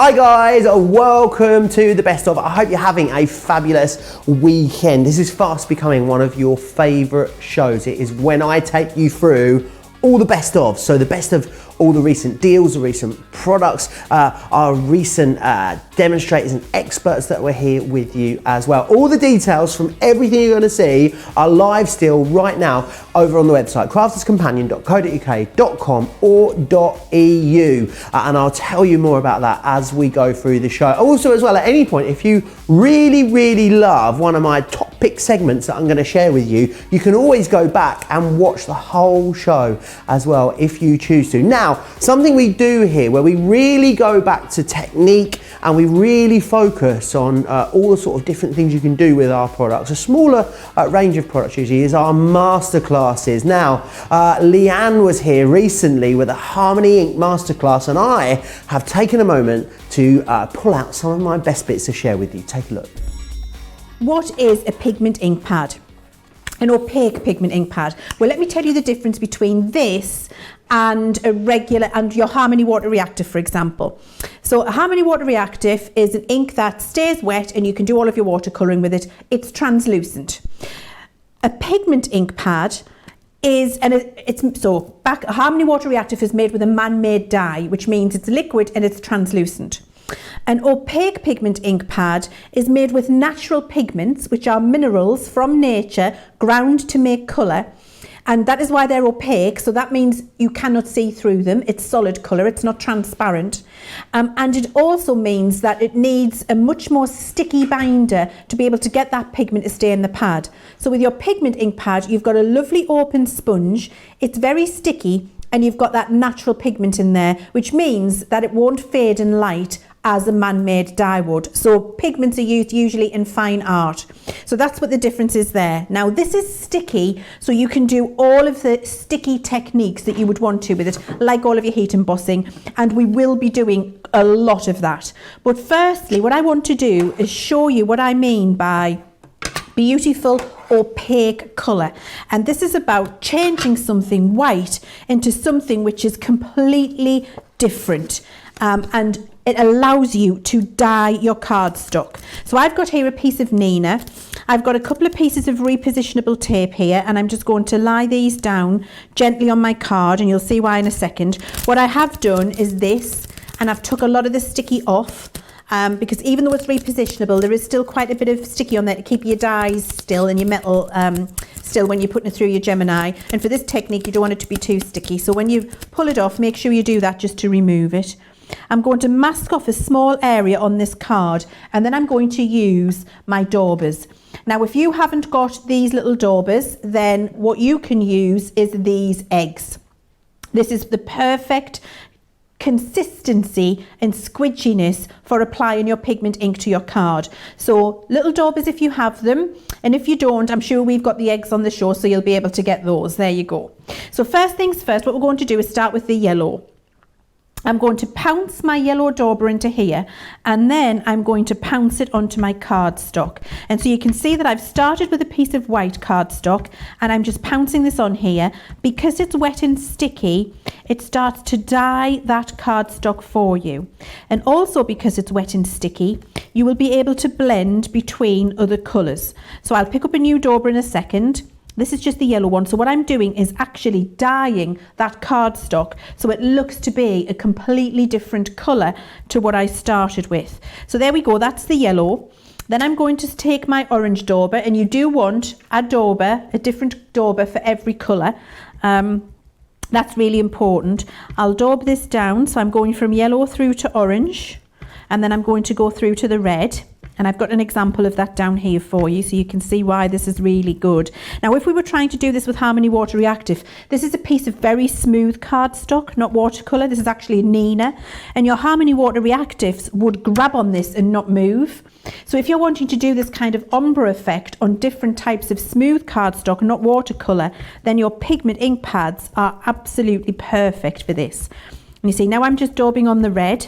Hi guys, welcome to the best of. I hope you're having a fabulous weekend. This is fast becoming one of your favorite shows. It is when I take you through all the best of. So the best of all the recent deals, the recent products, our recent demonstrators and experts that were here with you as well. All the details from everything you're going to see are live still right now over on the website, crafterscompanion.co.uk.com or .eu, and I'll tell you more about that as we go through the show. Also as well, at any point, if you really love one of my top pick segments that I'm going to share with you, you can always go back and watch the whole show as well if you choose to. Now, something we do here where we really go back to technique and we really focus on all the sort of different things you can do with our products. A smaller range of products usually is our masterclasses. Now, Leanne was here recently with a Harmony Ink masterclass, and I have taken a moment to pull out some of my best bits to share with you. Take a look. What is a pigment ink pad? An opaque pigment ink pad. Well, let me tell you the difference between this and a regular, and your Harmony Water Reactive, for example. So a Harmony Water Reactive is an ink that stays wet and you can do all of your watercolouring with it. It's translucent. A pigment ink pad is, and a Harmony Water Reactive is made with a man-made dye, which means it's liquid and it's translucent. An opaque pigment ink pad is made with natural pigments, which are minerals from nature ground to make colour, and that is why they're opaque. So that means you cannot see through them. It's solid colour, it's not transparent, and it also means that it needs a much more sticky binder to be able to get that pigment to stay in the pad. So with your pigment ink pad, you've got a lovely open sponge, it's very sticky, and you've got that natural pigment in there, which means that it won't fade in light as a man-made dye would. So pigments are used usually in fine art. So that's what the difference is there. Now this is sticky, so you can do all of the sticky techniques that you would want to with it, like all of your heat embossing, and we will be doing a lot of that. But firstly, what I want to do is show you what I mean by beautiful opaque colour, and this is about changing something white into something which is completely different, and it allows you to dye your cardstock. So I've got here a piece of Nina, I've got a couple of pieces of repositionable tape here, and I'm just going to lie these down gently on my card, and you'll see why in a second. What I have done is this, and I've took a lot of the sticky off, because even though it's repositionable, there is still quite a bit of sticky on there to keep your dyes still and your metal still when you're putting it through your Gemini. And for this technique, you don't want it to be too sticky. So when you pull it off, make sure you do that just to remove it. I'm going to mask off a small area on this card, and then I'm going to use my daubers. Now, if you haven't got these little daubers, then what you can use is these eggs. This is the perfect consistency and squidginess for applying your pigment ink to your card. So little daubers if you have them, and if you don't, I'm sure we've got the eggs on the show, so you'll be able to get those. There you go. So first things first, what we're going to do is start with the yellow. I'm going to pounce my yellow dauber into here, and then I'm going to pounce it onto my cardstock. And so you can see that I've started with a piece of white cardstock, and I'm just pouncing this on here. Because it's wet and sticky, it starts to dye that cardstock for you. And also because it's wet and sticky, you will be able to blend between other colours. So I'll pick up a new dauber in a second. This is just the yellow one. So what I'm doing is actually dyeing that cardstock so it looks to be a completely different colour to what I started with. So there we go, that's the yellow. Then I'm going to take my orange dauber, and you do want a different dauber for every colour. That's really important. I'll daub this down, so I'm going from yellow through to orange, and then I'm going to go through to the red. And I've got an example of that down here for you, so you can see why this is really good. Now, if we were trying to do this with Harmony Water Reactive, this is a piece of very smooth cardstock, not watercolour. This is actually a Nina. And your Harmony Water Reactives would grab on this and not move. So if you're wanting to do this kind of ombre effect on different types of smooth cardstock, not watercolour, then your pigment ink pads are absolutely perfect for this. And you see, now I'm just daubing on the red.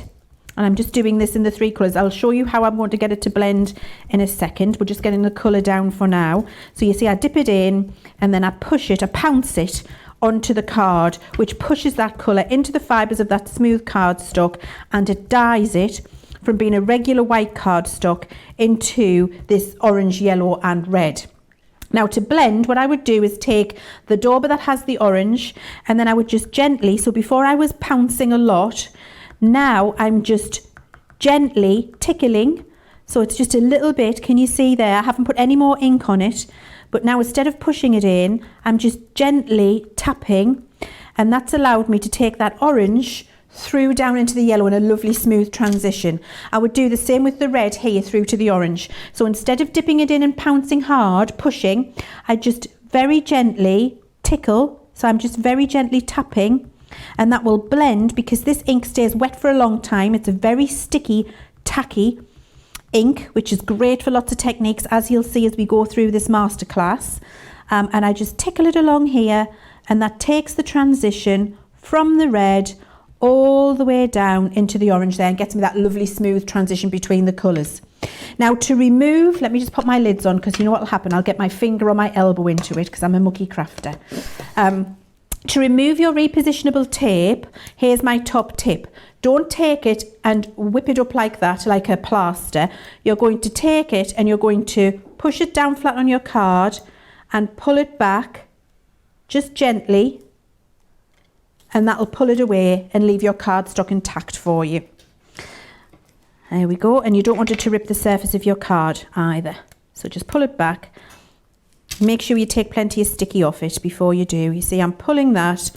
And I'm just doing this in the three colours. I'll show you how I'm going to get it to blend in a second. We're just getting the colour down for now. So you see I dip it in, and then I push it, I pounce it onto the card, which pushes that colour into the fibres of that smooth cardstock, and it dyes it. from being a regular white cardstock into this orange, yellow and red. Now to blend, what I would do is take the dauber that has the orange, and then I would just gently, so before I was pouncing a lot, now I'm just gently tickling. So it's just a little bit, can you see there? I haven't put any more ink on it, but now instead of pushing it in, I'm just gently tapping, and that's allowed me to take that orange through down into the yellow in a lovely smooth transition. I would do the same with the red here through to the orange. So instead of dipping it in and pouncing hard, pushing, I just very gently tickle. So I'm just very gently tapping, and that will blend because this ink stays wet for a long time. It's a very sticky, tacky ink, which is great for lots of techniques, as you'll see as we go through this masterclass. And I just tickle it along here, and that takes the transition from the red all the way down into the orange there and gets me that lovely smooth transition between the colours. Now to remove, let me just put my lids on, because you know what will happen, I'll get my finger or my elbow into it because I'm a mucky crafter. To remove your repositionable tape, here's my top tip. Don't take it and whip it up like that, like a plaster. You're going to take it and you're going to push it down flat on your card and pull it back just gently, and that'll pull it away and leave your cardstock intact for you. There we go, and you don't want it to rip the surface of your card either. So just pull it back. Make sure you take plenty of sticky off it before you do. You see I'm pulling that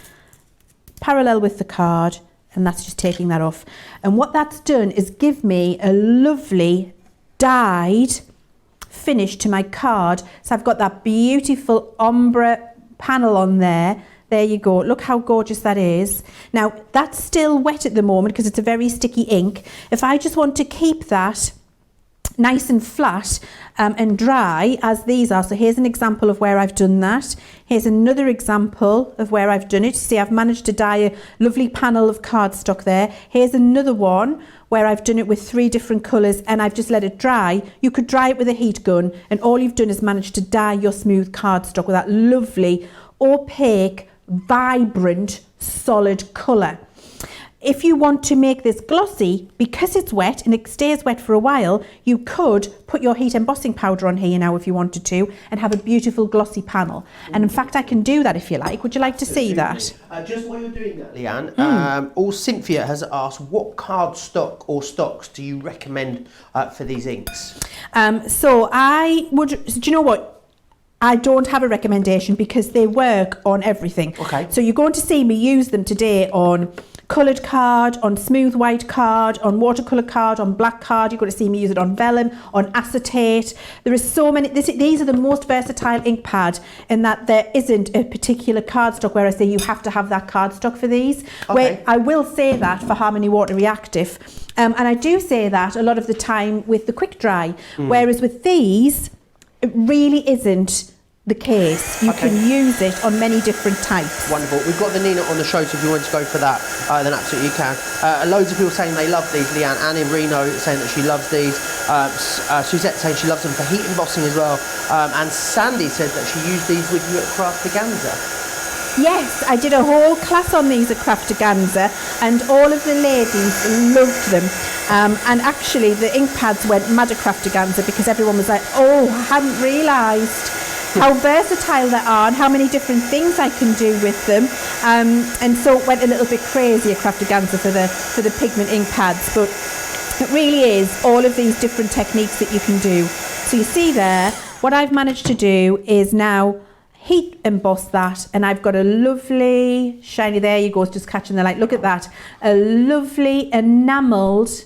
parallel with the card, and that's just taking that off. And what that's done is give me a lovely dyed finish to my card. So I've got that beautiful ombre panel on there. There you go. Look how gorgeous that is. Now, that's still wet at the moment because it's a very sticky ink. If I just want to keep that nice and flat and dry as these are. So here's an example of where I've done that. Here's another example of where I've done it. See, I've managed to dye a lovely panel of cardstock there. Here's another one where I've done it with 3 different colours and I've just let it dry. You could dry it with a heat gun, and all you've done is managed to dye your smooth cardstock with that lovely, opaque, vibrant, solid colour. If you want to make this glossy, because it's wet and it stays wet for a while, you could put your heat embossing powder on here now if you wanted to and have a beautiful glossy panel. And in fact, I can do that if you like. Would you like to see that? Just while you're doing that, Leanne, Cynthia has asked, what cardstock or stocks do you recommend for these inks? So I would, do you know what? I don't have a recommendation because they work on everything. Okay. So you're going to see me use them today on coloured card, on smooth white card, on watercolour card, on black card. You're going to see me use it on vellum, on acetate. There are so many. These are the most versatile ink pad in that there isn't a particular cardstock where I say you have to have that cardstock for these. Okay. Where I will say that for Harmony Water Reactive. And I do say that a lot of the time with the quick dry. Whereas with these, it really isn't the case. You can use it on many different types. Wonderful. We've got the Nina on the show, so if you want to go for that, then absolutely you can. Loads of people saying they love these. Leanne, Anne in Reno saying that she loves these. Suzette saying she loves them for heat embossing as well. And Sandy said that she used these with you at Craftaganza. Yes, I did a whole class on these at Craftaganza, and all of the ladies loved them. And actually, the ink pads went mad at Craftaganza because everyone was like, "Oh, I hadn't realised how versatile they are and how many different things I can do with them." And so it went a little bit crazy at Craftaganza for the pigment ink pads. But it really is all of these different techniques that you can do. So you see there, what I've managed to do is now heat emboss that, and I've got a lovely shiny, there you go, it's just catching the light, look at that, a lovely enamelled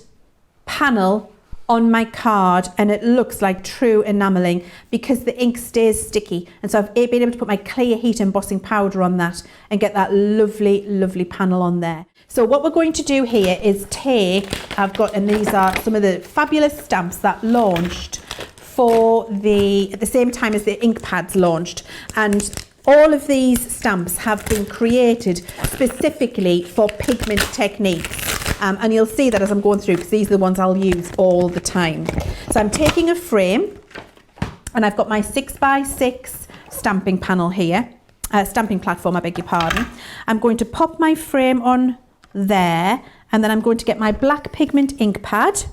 panel on my card, and it looks like true enamelling because the ink stays sticky. And so I've been able to put my clear heat embossing powder on that and get that lovely, lovely panel on there. So what we're going to do here is and these are some of the fabulous stamps that launched at the same time as the ink pads launched, and all of these stamps have been created specifically for pigment techniques, and you'll see that as I'm going through because these are the ones I'll use all the time. So I'm taking a frame and I've got my 6x6 stamping panel here, stamping platform, I beg your pardon. I'm going to pop my frame on there, and then I'm going to get my black pigment ink pad,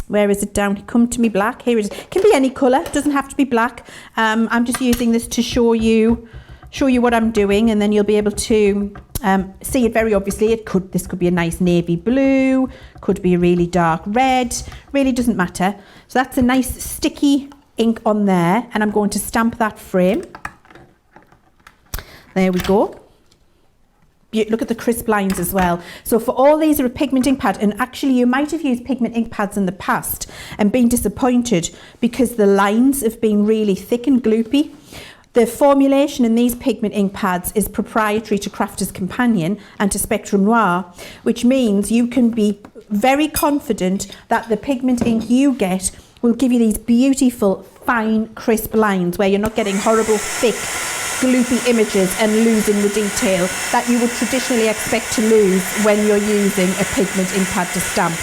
Where is it down? Come to me black. Here it is. It can be any colour. It doesn't have to be black. I'm just using this to show you what I'm doing, and then you'll be able to see it very obviously. This could be a nice navy blue, could be a really dark red. Really doesn't matter. So that's a nice sticky ink on there, and I'm going to stamp that frame. There we go. Look at the crisp lines as well. So for all these are a pigment ink pad, and actually you might have used pigment ink pads in the past and been disappointed because the lines have been really thick and gloopy. The formulation in these pigment ink pads is proprietary to Crafter's Companion and to Spectrum Noir, which means you can be very confident that the pigment ink you get will give you these beautiful, fine, crisp lines where you're not getting horrible, thick, gloopy images and losing the detail that you would traditionally expect to lose when you're using a pigment ink pad to stamp.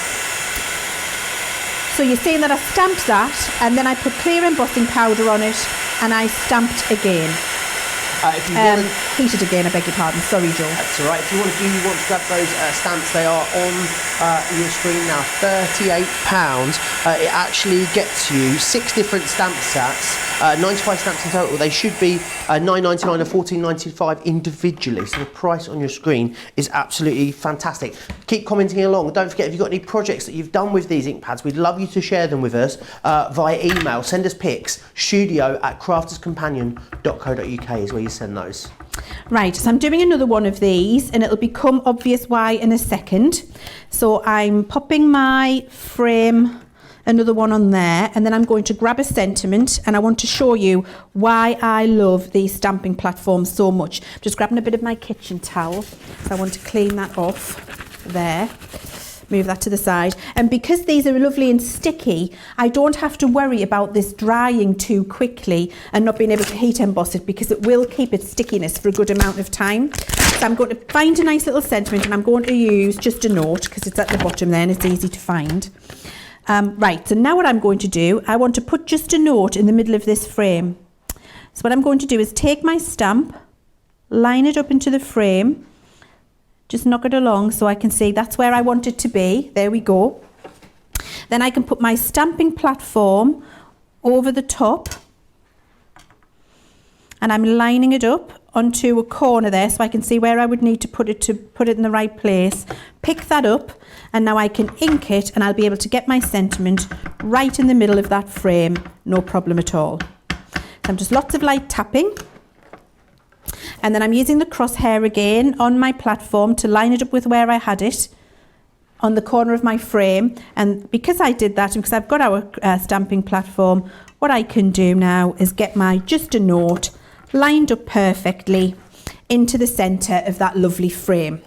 So you're seeing that I stamped that, and then I put clear embossing powder on it, and I stamped again. If you want heated again, I beg your pardon. Sorry, Joe. That's all right. If you want to grab those stamps, they are on your screen now. £38. It actually gets you 6 different stamp sets, 95 stamps in total. They should be £9.99 and £14.95 individually. So the price on your screen is absolutely fantastic. Keep commenting along. Don't forget, if you've got any projects that you've done with these ink pads, we'd love you to share them with us via email. Send us pics. studio@crafterscompanion.co.uk is where you send those. Right, so I'm doing another one of these, and it'll become obvious why in a second. So I'm popping my frame, another one on there, and then I'm going to grab a sentiment, and I want to show you why I love these stamping platforms so much. I'm just grabbing a bit of my kitchen towel, so I want to clean that off there. Move that to the side. And because these are lovely and sticky, I don't have to worry about this drying too quickly and not being able to heat emboss it, because it will keep its stickiness for a good amount of time. So I'm going to find a nice little sentiment, and I'm going to use just a note because it's at the bottom there and it's easy to find. Right, so now what I'm going to do, I want to put just a note in the middle of this frame. So what I'm going to do is take my stamp, line it up into the frame, just knock it along so I can see that's where I want it to be. There we go. Then I can put my stamping platform over the top, and I'm lining it up onto a corner there so I can see where I would need to put it in the right place. Pick that up, and now I can ink it, and I'll be able to get my sentiment right in the middle of that frame, no problem at all. So I'm just lots of light tapping. And then I'm using the crosshair again on my platform to line it up with where I had it on the corner of my frame. And because I did that, and because I've got our stamping platform, what I can do now is get my just a note lined up perfectly into the centre of that lovely frame.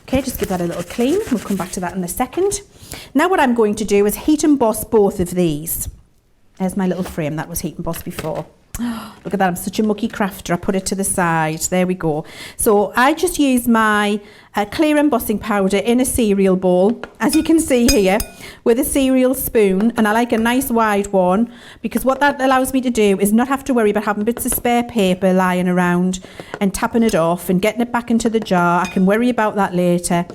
Okay, just give that a little clean. We'll come back to that in a second. Now what I'm going to do is heat emboss both of these. There's my little frame that was heat embossed before. Look at that, I'm such a mucky crafter. I put it to the side. There we go. So I just use my clear embossing powder in a cereal bowl, as you can see here, with a cereal spoon, and I like a nice wide one, because what that allows me to do is not have to worry about having bits of spare paper lying around and tapping it off and getting it back into the jar. I can worry about that later.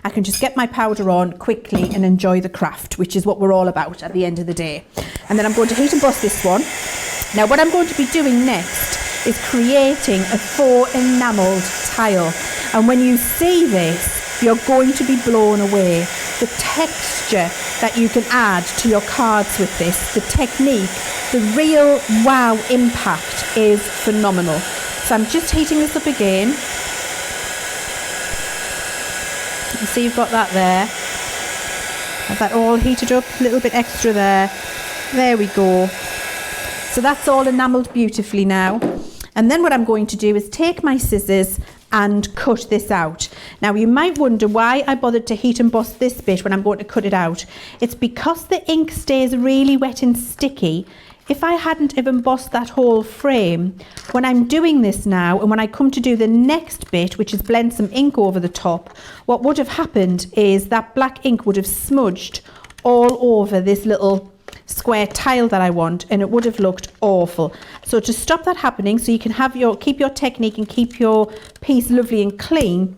I can just get my powder on quickly and enjoy the craft, which is what we're all about at the end of the day. And then I'm going to heat emboss this one. Now what I'm going to be doing next is creating a faux enamelled tile, and when you see this you're going to be blown away. The texture that you can add to your cards with this, the technique, the real wow impact is phenomenal. So I'm just heating this up again. You can see you've got that there. Have that all heated up, a little bit extra there. There we go. So that's all enamelled beautifully now. And then what I'm going to do is take my scissors and cut this out. Now you might wonder why I bothered to heat emboss this bit when I'm going to cut it out. It's because the ink stays really wet and sticky. If I hadn't have embossed that whole frame, when I'm doing this now and when I come to do the next bit, which is blend some ink over the top, what would have happened is that black ink would have smudged all over this little square tile that I want, and it would have looked awful. So to stop that happening, so you can have keep your technique and keep your piece lovely and clean,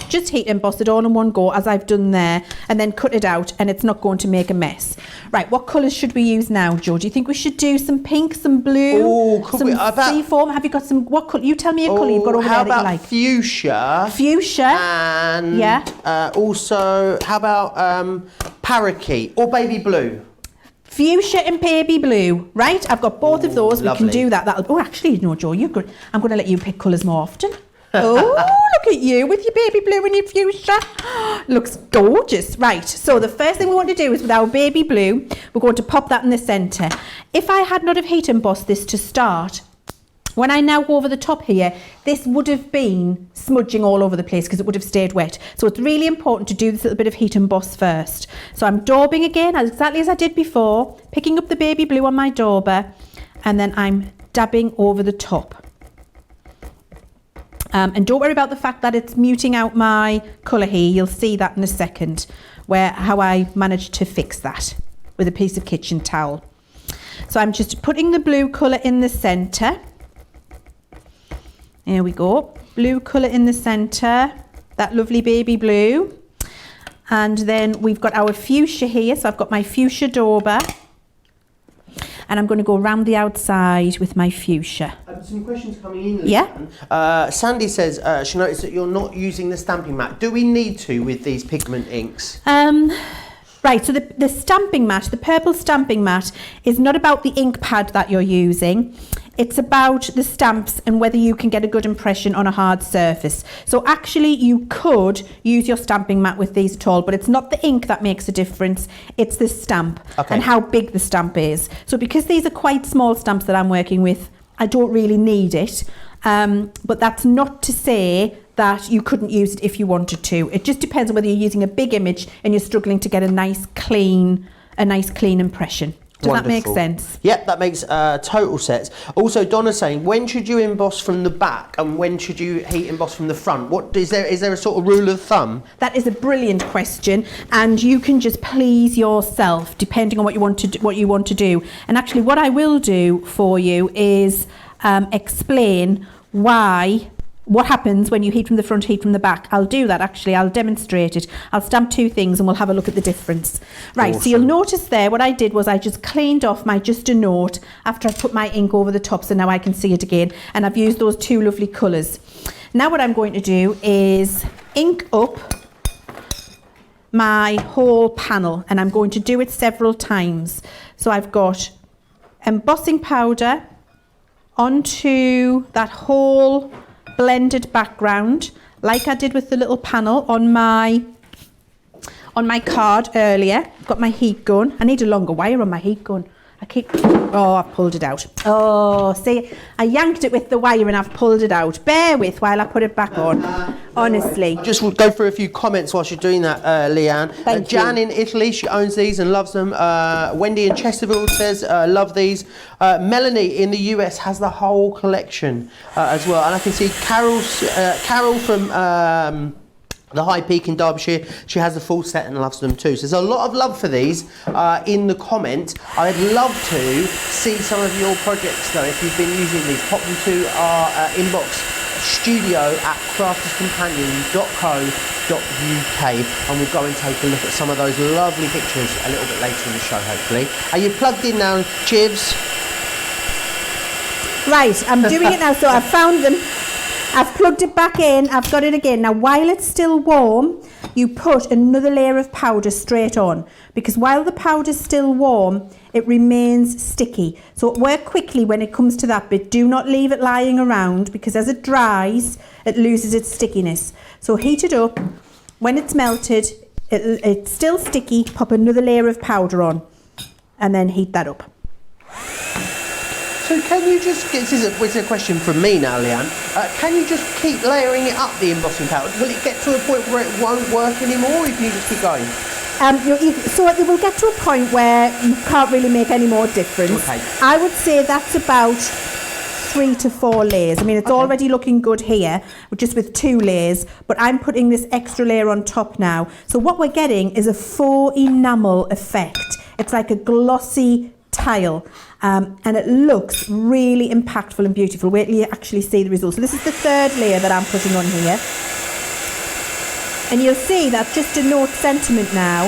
just heat emboss it all in one go, as I've done there, and then cut it out, and it's not going to make a mess. Right, what colours should we use now, Joe? Do you think we should do some pink, some blue, some seafoam? Have you got some, what colour? You tell me a colour you've got over there that you like. Fuchsia? Fuchsia. And also, how about parakeet or baby blue? Fuchsia and baby blue, right? I've got both of those. Lovely. We can do that. Oh, actually, you know, Joe, you're good. I'm going to let you pick colours more often. Oh, look at you with your baby blue and your fuchsia. Looks gorgeous. Right, so the first thing we want to do is with our baby blue, we're going to pop that in the centre. If I had not have heat embossed this to start, when I now go over the top here, this would have been smudging all over the place because it would have stayed wet. So it's really important to do this little bit of heat emboss first. So I'm daubing again, exactly as I did before, picking up the baby blue on my dauber, and then I'm dabbing over the top. And don't worry about the fact that it's muting out my colour here. You'll see that in a second, how I managed to fix that with a piece of kitchen towel. So I'm just putting the blue colour in the centre. There we go, blue colour in the centre, that lovely baby blue. And then we've got our fuchsia here, so I've got my fuchsia dauber. And I'm going to go around the outside with my fuchsia. Some questions coming in. Yeah. Sandy says she noticed that you're not using the stamping mat. Do we need to with these pigment inks? Right, so the stamping mat, the purple stamping mat, is not about the ink pad that you're using. It's about the stamps and whether you can get a good impression on a hard surface. So actually you could use your stamping mat with these at all, but it's not the ink that makes a difference, it's the stamp and how big the stamp is. So because these are quite small stamps that I'm working with, I don't really need it. But that's not to say that you couldn't use it if you wanted to. It just depends on whether you're using a big image and you're struggling to get a nice clean impression. Does that make sense? Yep, that makes total sense. Also, Donna's saying, when should you emboss from the back and when should you heat emboss from the front? What is there a sort of rule of thumb? That is a brilliant question, and you can just please yourself depending on what you want to do. And actually, what I will do for you is explain what happens when you heat from the front, heat from the back. I'll do that actually, I'll demonstrate it. I'll stamp two things and we'll have a look at the difference. Right, awesome. So you'll notice there, what I did was I just cleaned off my just a note after I put my ink over the top, so now I can see it again. And I've used those two lovely colours. Now what I'm going to do is ink up my whole panel, and I'm going to do it several times. So I've got embossing powder onto that whole blended background, like I did with the little panel on my card earlier. I've got my heat gun. I need a longer wire on my heat gun. I've pulled it out. Oh, see, I yanked it with the wire and I've pulled it out. Bear with while I put it back on. Honestly. Just go through a few comments whilst you're doing that, Leanne. Jan in Italy, she owns these and loves them. Wendy in Chesterfield says, love these. Melanie in the US has the whole collection as well. And I can see Carol from the High Peak in Derbyshire, she has the full set and loves them too. So there's a lot of love for these in the comment. I'd love to see some of your projects though, if you've been using these. Pop them to our inbox, studio@crafterscompanion.co.uk, and we'll go and take a look at some of those lovely pictures a little bit later in the show, hopefully. Are you plugged in now, Chivs? Right, I'm doing it now, so I've found them. I've plugged it back in, I've got it again. Now while it's still warm, you put another layer of powder straight on, because while the powder's still warm, it remains sticky. So work quickly when it comes to that bit. Do not leave it lying around, because as it dries, it loses its stickiness. So heat it up. When it's melted, it's still sticky, pop another layer of powder on, and then heat that up. So can you just, this is a question from me now, Leanne, can you just keep layering it up, the embossing powder? Will it get to a point where it won't work anymore, or can you just keep going? So it will get to a point where you can't really make any more difference. Okay. I would say that's about 3 to 4 layers. I mean, it's already looking good here, just with 2 layers, but I'm putting this extra layer on top now. So what we're getting is a faux enamel effect. It's like a glossy tile, and it looks really impactful and beautiful. Wait till you actually see the results. So this is the 3rd layer that I'm putting on here. And you'll see that just a note sentiment now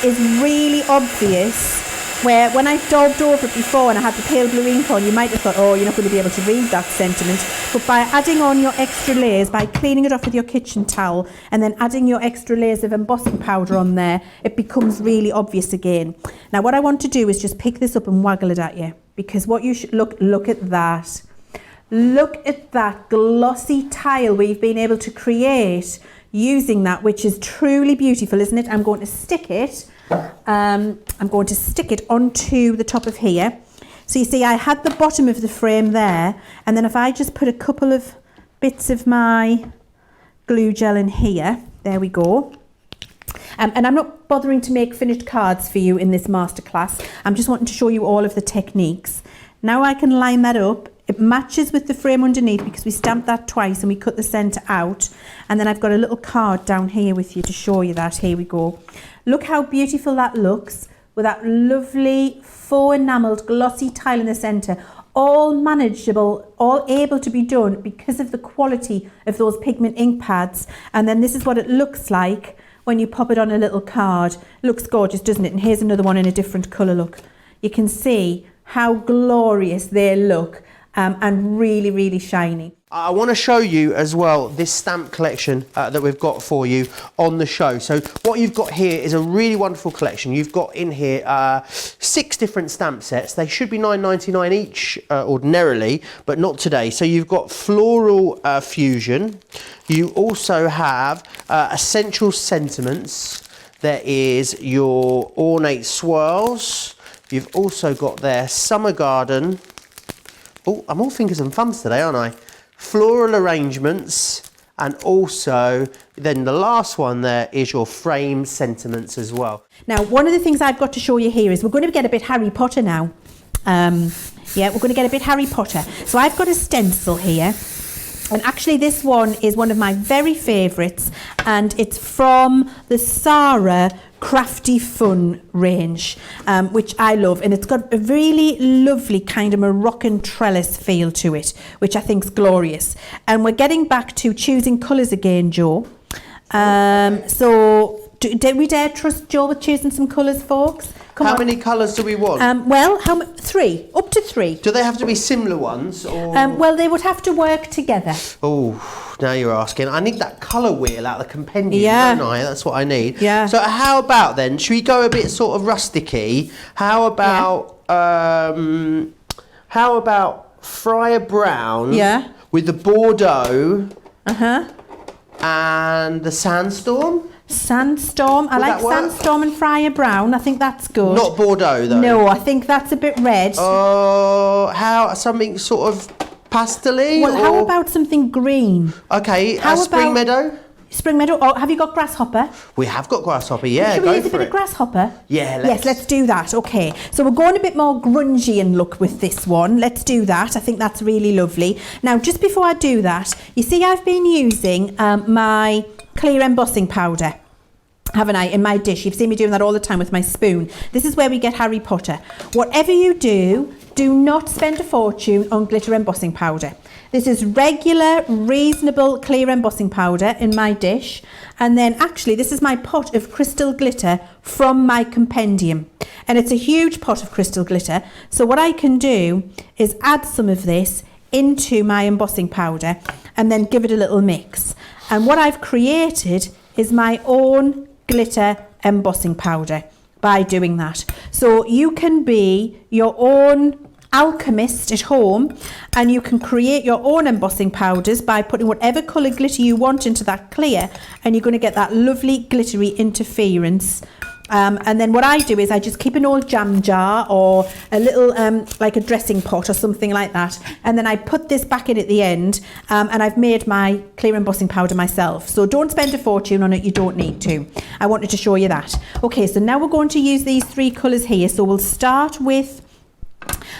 is really obvious, where when I daubed over it before and I had the pale blue ink on, you might have thought, oh, you're not going to be able to read that sentiment. But by adding on your extra layers, by cleaning it off with your kitchen towel and then adding your extra layers of embossing powder on there, it becomes really obvious again. Now what I want to do is just pick this up and waggle it at you, because what you should look at that. Look at that glossy tile we've been able to create using that, which is truly beautiful, isn't it? I'm going to stick it onto the top of here. So you see I had the bottom of the frame there, and then if I just put a couple of bits of my glue gel in here, there we go. And I'm not bothering to make finished cards for you in this masterclass. I'm just wanting to show you all of the techniques. Now I can line that up. It matches with the frame underneath because we stamped that twice and we cut the centre out. And then I've got a little card down here with you to show you that. Here we go. Look how beautiful that looks with that lovely faux enamelled glossy tile in the centre. All manageable, all able to be done because of the quality of those pigment ink pads. And then this is what it looks like when you pop it on a little card. Looks gorgeous, doesn't it? And here's another one in a different colour, look. You can see how glorious they look. And really, really shiny. I want to show you as well this stamp collection that we've got for you on the show. So what you've got here is a really wonderful collection. You've got in here 6 different stamp sets. They should be $9.99 each ordinarily, but not today. So you've got Floral Fusion. You also have Essential Sentiments. There is your Ornate Swirls. You've also got there Summer Garden. Oh, I'm all fingers and thumbs today, aren't I? Floral Arrangements, and also then the last one there is your Frame Sentiments as well. Now, one of the things I've got to show you here is we're going to get a bit Harry Potter now. Yeah, we're going to get a bit Harry Potter. So I've got a stencil here. And actually this one is one of my very favourites, and it's from the Sarah Crafty Fun range, which I love, and it's got a really lovely kind of Moroccan trellis feel to it, which I think is glorious. And we're getting back to choosing colours again, Joe. So did we dare trust Joe with choosing some colours, folks? How many colours do we want? Well, 3, up to 3. Do they have to be similar ones? Or? Well, they would have to work together. Oh, now you're asking. I need that colour wheel out of the compendium, yeah. don't I? That's what I need. Yeah. So how about then, should we go a bit sort of rusticy? How about, Friar Brown with the Bordeaux and the Sandstorm? Sandstorm. I like Sandstorm and Friar Brown. I think that's good. Not Bordeaux though. No, I think that's a bit red. Oh, something sort of pastel-y? Well, how about something green? Okay, Spring Meadow? Spring Meadow. Oh, have you got Grasshopper? We have got Grasshopper, yeah. Should we use a bit of Grasshopper? Yeah, Yes, let's do that. Okay, so we're going a bit more grungy in look with this one. Let's do that. I think that's really lovely. Now, just before I do that, you see I've been using my clear embossing powder, haven't I, in my dish. You've seen me doing that all the time with my spoon. This is where we get Harry Potter. Whatever you do, do not spend a fortune on glitter embossing powder. This is regular, reasonable clear embossing powder in my dish. And then actually, this is my pot of crystal glitter from my compendium. And it's a huge pot of crystal glitter. So what I can do is add some of this into my embossing powder and then give it a little mix. And what I've created is my own glitter embossing powder by doing that. So you can be your own alchemist at home, and you can create your own embossing powders by putting whatever colour glitter you want into that clear, and you're going to get that lovely glittery interference. And then what I do is I just keep an old jam jar or a little like a dressing pot or something like that, and then I put this back in at the end, and I've made my clear embossing powder myself. So don't spend a fortune on it, you don't need to. I wanted to show you that. Okay, so now we're going to use these 3 colours here. So we'll start with,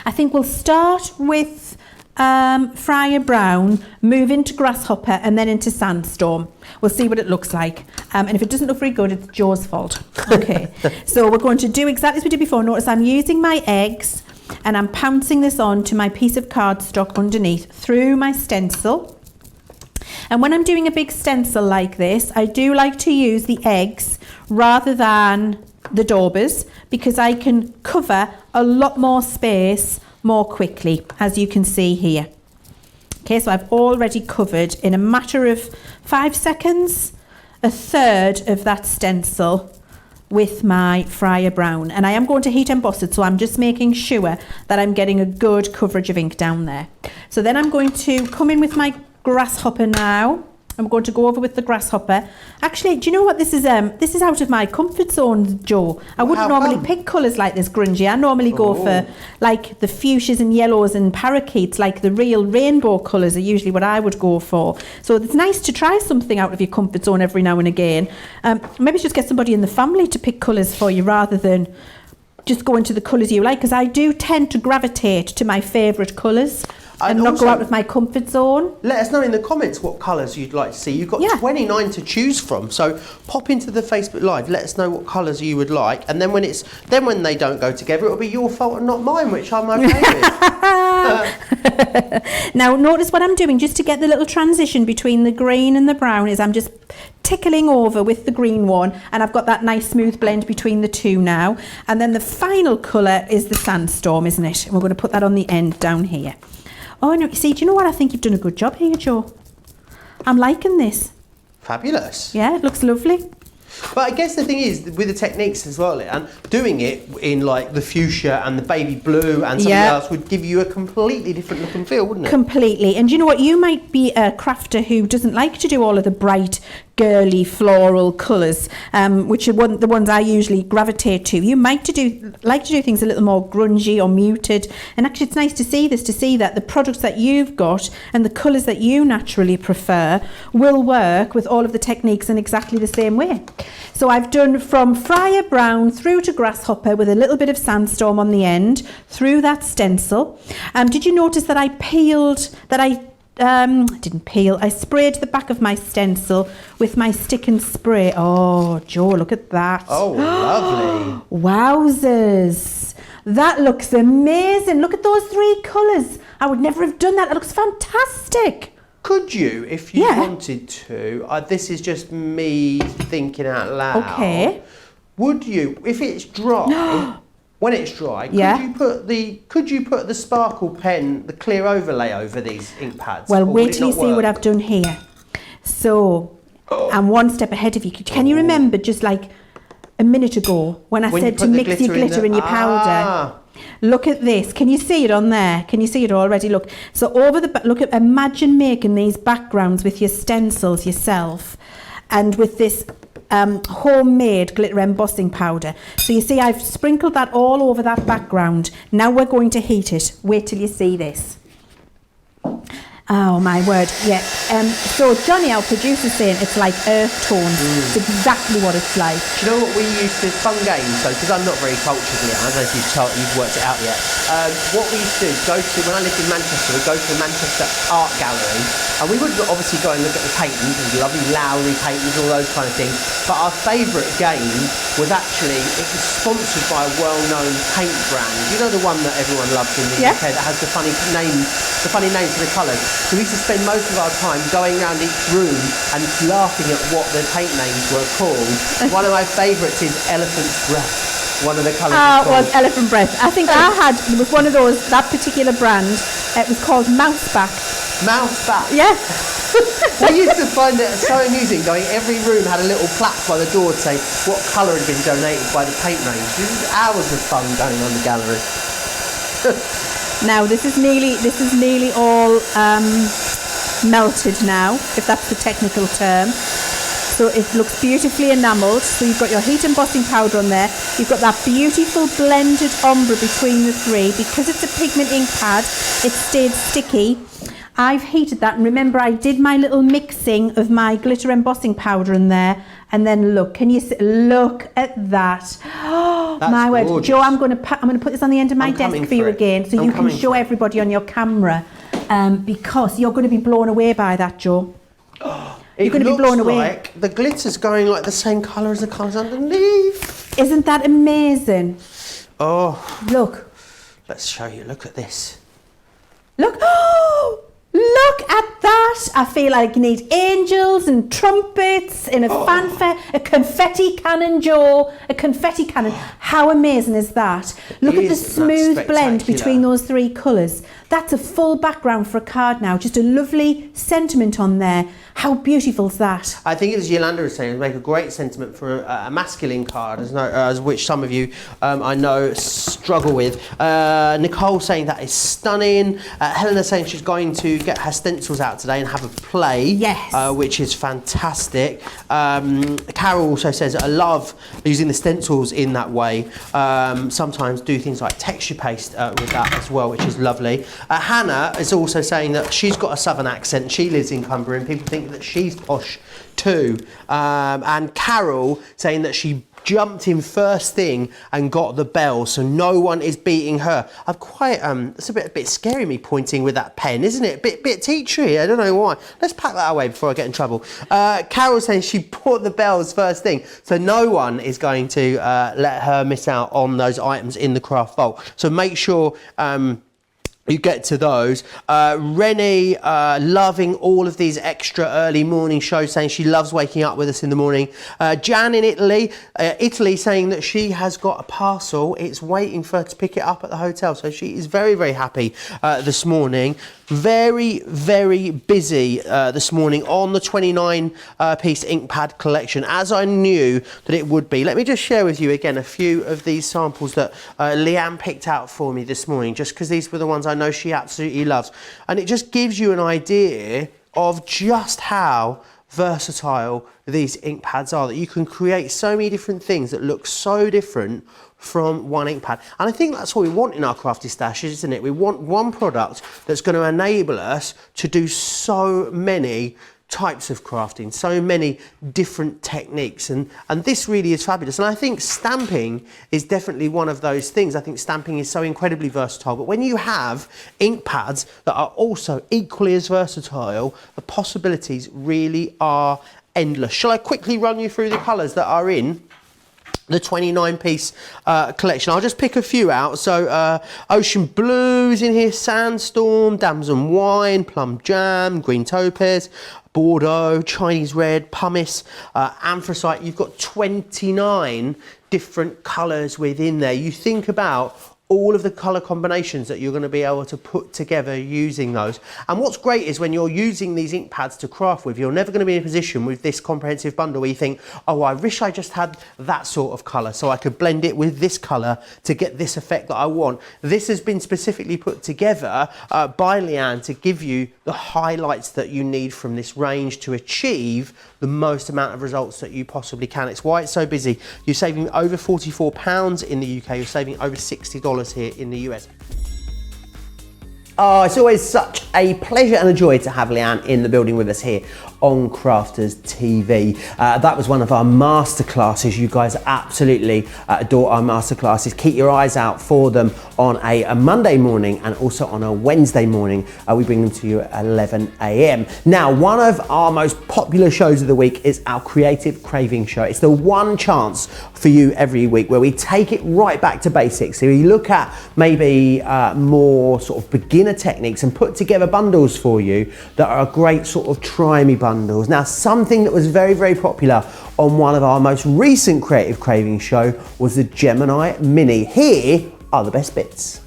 I think we'll start with Friar Brown, move into Grasshopper, and then into Sandstorm. We'll see what it looks like. And if it doesn't look very good, it's Joe's fault. Okay, so we're going to do exactly as we did before. Notice I'm using my eggs and I'm pouncing this on to my piece of cardstock underneath through my stencil. And when I'm doing a big stencil like this, I do like to use the eggs rather than the daubers, because I can cover a lot more space more quickly, as you can see here. Okay, so I've already covered, in a matter of 5 seconds, a third of that stencil with my Fryer Brown. And I am going to heat emboss it, so I'm just making sure that I'm getting a good coverage of ink down there. So then I'm going to come in with my grasshopper now. I'm going to go over with the grasshopper. Actually, do you know what this is? This is out of my comfort zone, Joe. I wouldn't normally pick colours like this grungy. I normally go for like the fuchsias and yellows and parakeets, like the real rainbow colours are usually what I would go for. So it's nice to try something out of your comfort zone every now and again. Maybe just get somebody in the family to pick colours for you rather than just go into the colours you like, because I do tend to gravitate to my favourite colours. And not go out of my comfort zone. Let us know in the comments what colours you'd like to see. You've got 29 to choose from, so pop into the Facebook Live. Let us know what colours you would like, and then when they don't go together, it'll be your fault and not mine, which I'm okay with. Now, notice what I'm doing just to get the little transition between the green and the brown is I'm just tickling over with the green one, and I've got that nice smooth blend between the two now. And then the final colour is the Sandstorm, isn't it? And we're going to put that on the end down here. Oh, no, see, do you know what? I think you've done a good job here, Joe. I'm liking this. Fabulous. Yeah, it looks lovely. But I guess the thing is, with the techniques as well, and doing it in like the fuchsia and the baby blue and something else would give you a completely different look and feel, wouldn't it? Completely. And you know what? You might be a crafter who doesn't like to do all of the bright, girly, floral colours, which are the ones I usually gravitate to. You might like to do things a little more grungy or muted. And actually, it's nice to see this, to see that the products that you've got and the colours that you naturally prefer will work with all of the techniques in exactly the same way. So I've done from Fryer Brown through to Grasshopper with a little bit of Sandstorm on the end, through that stencil. Did you notice that I didn't peel, I sprayed the back of my stencil with my stick and spray. Oh, Joe, look at that. Oh, lovely. Wowzers. That looks amazing. Look at those 3 colours. I would never have done that. It looks fantastic. Could you, if you wanted to, this is just me thinking out loud. Okay. Would you, if it's dry, when it's dry, could you put the sparkle pen, the clear overlay over these ink pads? Well, wait till you see what I've done here. So, I'm one step ahead of you. Can you remember just like a minute ago when I said to mix your glitter in your powder? Look at this. Can you see it on there? Can you see it already? Look. So imagine making these backgrounds with your stencils yourself and with this homemade glitter embossing powder. So you see I've sprinkled that all over that background. Now we're going to heat it. Wait till you see this. Oh my word, yeah. So Johnny, our producer's saying it's like earth tones. It's exactly what it's like. Do you know what we used to, fun games, so because I'm not very cultured yet, I don't know if you've worked it out yet. What we used to do is go to, when I lived in Manchester, we'd go to the Manchester Art Gallery, and we would obviously go and look at the paintings, the lovely Lowry paintings, all those kind of things. But our favourite game was actually, it was sponsored by a well-known paint brand. You know the one that everyone loves in the UK that has the funny names for the colours. So we used to spend most of our time going around each room and laughing at what the paint names were called. One of my favourites is Elephant's Breath. One of the colours it was Elephant Breath. I think it was one of those, that particular brand, it was called Mouseback. Mouseback? Yeah. We used to find it so amusing, going every room had a little plaque by the door to say what colour had been donated by the paint range. This was hours of fun going on the gallery. Now this is nearly all melted now, if that's the technical term. So it looks beautifully enamelled. So you've got your heat embossing powder on there. You've got that beautiful blended ombre between the 3. Because it's a pigment ink pad, it stayed sticky. I've heated that, and remember I did my little mixing of my glitter embossing powder in there. And then look, can you see, look at that? Oh my word, Joe! I'm going to put this on the end of my desk for you again, so you can show everybody on your camera, because you're going to be blown away by that, Joe. You're going to be blown away. Like the glitter's going like the same colour as the colours underneath. Isn't that amazing? Oh, look. Let's show you. Look at this. Look. Oh, Look at that. I feel like you need angels and trumpets in a fanfare, a confetti cannon, Joe, a confetti cannon. How amazing is that? Look at the smooth blend between those three colours. That's a full background for a card now. Just a lovely sentiment on there. How beautiful is that? I think, as Yolanda was saying, it would make a great sentiment for a masculine card, as which some of you I know struggle with. Nicole saying that is stunning. Helena saying she's going to get her stencils out today and have a play, yes, which is fantastic. Carol also says, I love using the stencils in that way. Sometimes do things like texture paste with that as well, which is lovely. Hannah is also saying that she's got a southern accent. She lives in Cumbria and people think that she's posh too. And Carol saying that she jumped in first thing and got the bell, so no one is beating her. I'm quite it's a bit scary, me pointing with that pen, isn't it? Bit teachery. I don't know why. Let's pack that away before I get in trouble. Carol saying she bought the bells first thing, so no one is going to let her miss out on those items in the craft vault. So make sure you get to those. Rennie loving all of these extra early morning shows, saying she loves waking up with us in the morning. Jan in Italy saying that she has got a parcel. It's waiting for her to pick it up at the hotel. So she is very, very happy this morning. Very, very busy this morning on the 29 piece ink pad collection, as I knew that it would be. Let me just share with you again a few of these samples that Leanne picked out for me this morning, just because these were the ones I know she absolutely loves. And it just gives you an idea of just how versatile these ink pads are, that you can create so many different things that look so different from one ink pad. And I think that's what we want in our crafty stashes, isn't it? We want one product that's going to enable us to do so many types of crafting, so many different techniques, and this really is fabulous. And I think stamping is definitely one of those things. I think stamping is so incredibly versatile, but when you have ink pads that are also equally as versatile, the possibilities really are endless. Shall I quickly run you through the colours that are in the 29 piece collection? I'll just pick a few out. So ocean blues in here, sandstorm, damson wine, plum jam, green topaz, Bordeaux, Chinese red, pumice, anthracite. You've got 29 different colours within there. You think about all of the colour combinations that you're going to be able to put together using those. And what's great is when you're using these ink pads to craft with, you're never going to be in a position with this comprehensive bundle where you think, oh, I wish I just had that sort of colour so I could blend it with this colour to get this effect that I want. This has been specifically put together by Leanne to give you the highlights that you need from this range to achieve the most amount of results that you possibly can. It's why it's so busy. You're saving over £44 in the UK, you're saving over $60 here in the US. Oh, it's always such a pleasure and a joy to have Leanne in the building with us here on Crafters TV. That was one of our masterclasses. You guys absolutely adore our masterclasses. Keep your eyes out for them on a Monday morning and also on a Wednesday morning. We bring them to you at 11 a.m. Now, one of our most popular shows of the week is our Creative Craving Show. It's the one chance for you every week where we take it right back to basics. So we look at maybe more sort of beginner techniques and put together bundles for you that are a great sort of try me bundles. Now, something that was very, very popular on one of our most recent Creative Craving show was the Gemini Mini. Here are the best bits.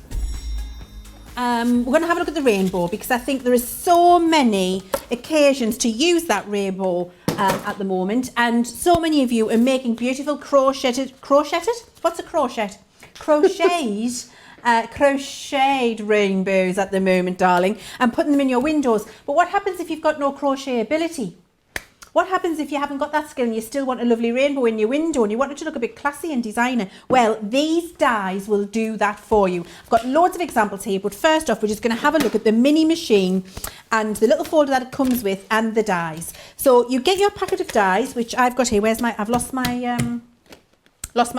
We're going to have a look at the rainbow because I think there are so many occasions to use that rainbow at the moment, and so many of you are making beautiful crocheted, what's a crochet? Crocheted rainbows at the moment, darling, and putting them in your windows. But what happens if you've got no crochet ability? What happens if you haven't got that skill and you still want a lovely rainbow in your window and you want it to look a bit classy and designer? Well, these dies will do that for you. I've got loads of examples here, but first off, we're just going to have a look at the mini machine and the little folder that it comes with and the dies. So you get your packet of dies, which I've got here. I've lost my,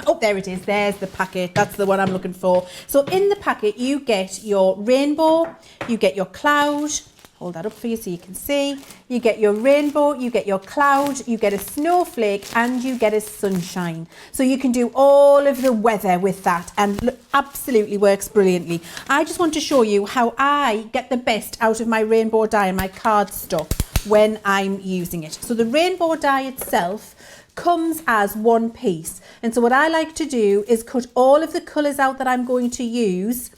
oh, there it is. There's the packet. That's the one I'm looking for. So in the packet, you get your rainbow, you get your cloud, hold that up for you so you can see. You get your rainbow, you get your cloud, you get a snowflake, and you get a sunshine. So you can do all of the weather with that, and look, absolutely works brilliantly. I just want to show you how I get the best out of my rainbow dye and my cardstock when I'm using it. So the rainbow dye itself comes as one piece. And so what I like to do is cut all of the colours out that I'm going to use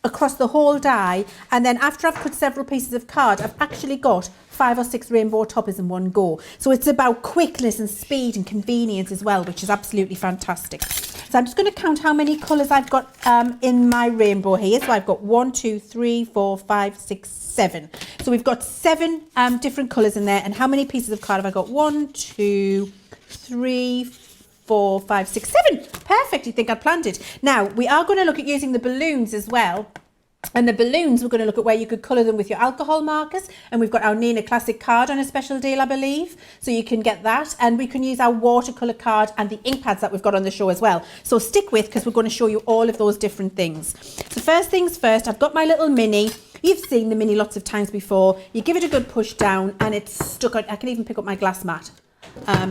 across the whole die, and then after I've cut several pieces of card, I've actually got 5 or 6 rainbow toppers in one go. So it's about quickness and speed and convenience as well, which is absolutely fantastic. So I'm just going to count how many colours I've got in my rainbow here. So I've got 1, 2, 3, 4, 5, 6, 7. So we've got 7 different colours in there. And how many pieces of card have I got? 1, 2, 3, 4, 5, 6, 7. Perfect. You think I'd planned it. Now, we are going to look at using the balloons as well. And the balloons, we're going to look at where you could colour them with your alcohol markers. And we've got our Nina Classic card on a special deal, I believe. So you can get that. And we can use our watercolour card and the ink pads that we've got on the show as well. So stick with, because we're going to show you all of those different things. So first things first, I've got my little mini. You've seen the mini lots of times before. You give it a good push down and it's stuck on. I can even pick up my glass mat.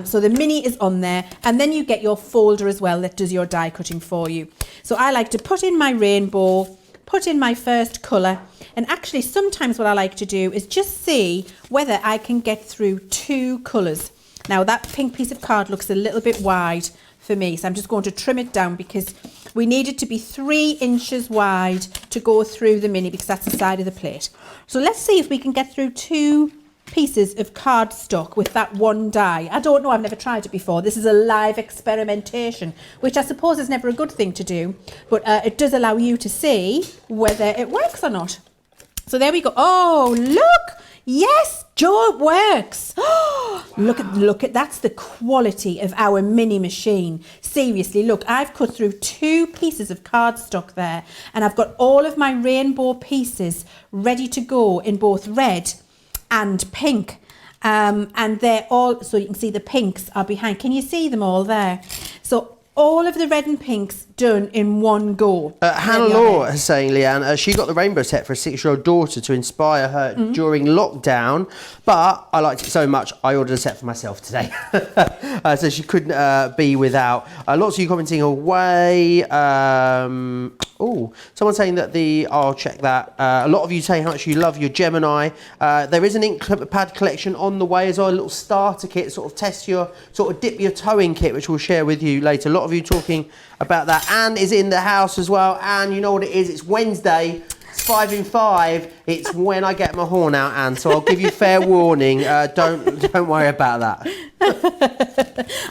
So the mini is on there, and then you get your folder as well that does your die cutting for you. So I like to put in my rainbow, put in my first colour, and actually sometimes what I like to do is just see whether I can get through 2 colours. Now that pink piece of card looks a little bit wide for me, so I'm just going to trim it down because we need it to be 3 inches wide to go through the mini, because that's the side of the plate. So let's see if we can get through 2 pieces of cardstock with that one die. I don't know, I've never tried it before. This is a live experimentation, which I suppose is never a good thing to do, but it does allow you to see whether it works or not. So there we go. Oh, look! Yes, Joe, it works. Look at that's the quality of our mini machine. Seriously, look, I've cut through 2 pieces of cardstock there, and I've got all of my rainbow pieces ready to go in both red and pink, and they're all, so you can see the pinks are behind. Can you see them all there? So all of the red and pinks done in one go. Hannah Law is saying, Leanne, she got the rainbow set for a 6-year-old daughter to inspire her during lockdown, but I liked it so much I ordered a set for myself today. So she couldn't be without. Lots of you commenting away. Oh, someone saying that I'll check that. A lot of you saying how much you love your Gemini. There is an ink pad collection on the way as well, a little starter kit, sort of dip your toe in kit, which we'll share with you later. A lot of you talking about that. Anne is in the house as well. Anne, you know what it is, it's Wednesday. It's 5 in 5. It's when I get my horn out, Anne. So I'll give you fair warning. Don't worry about that.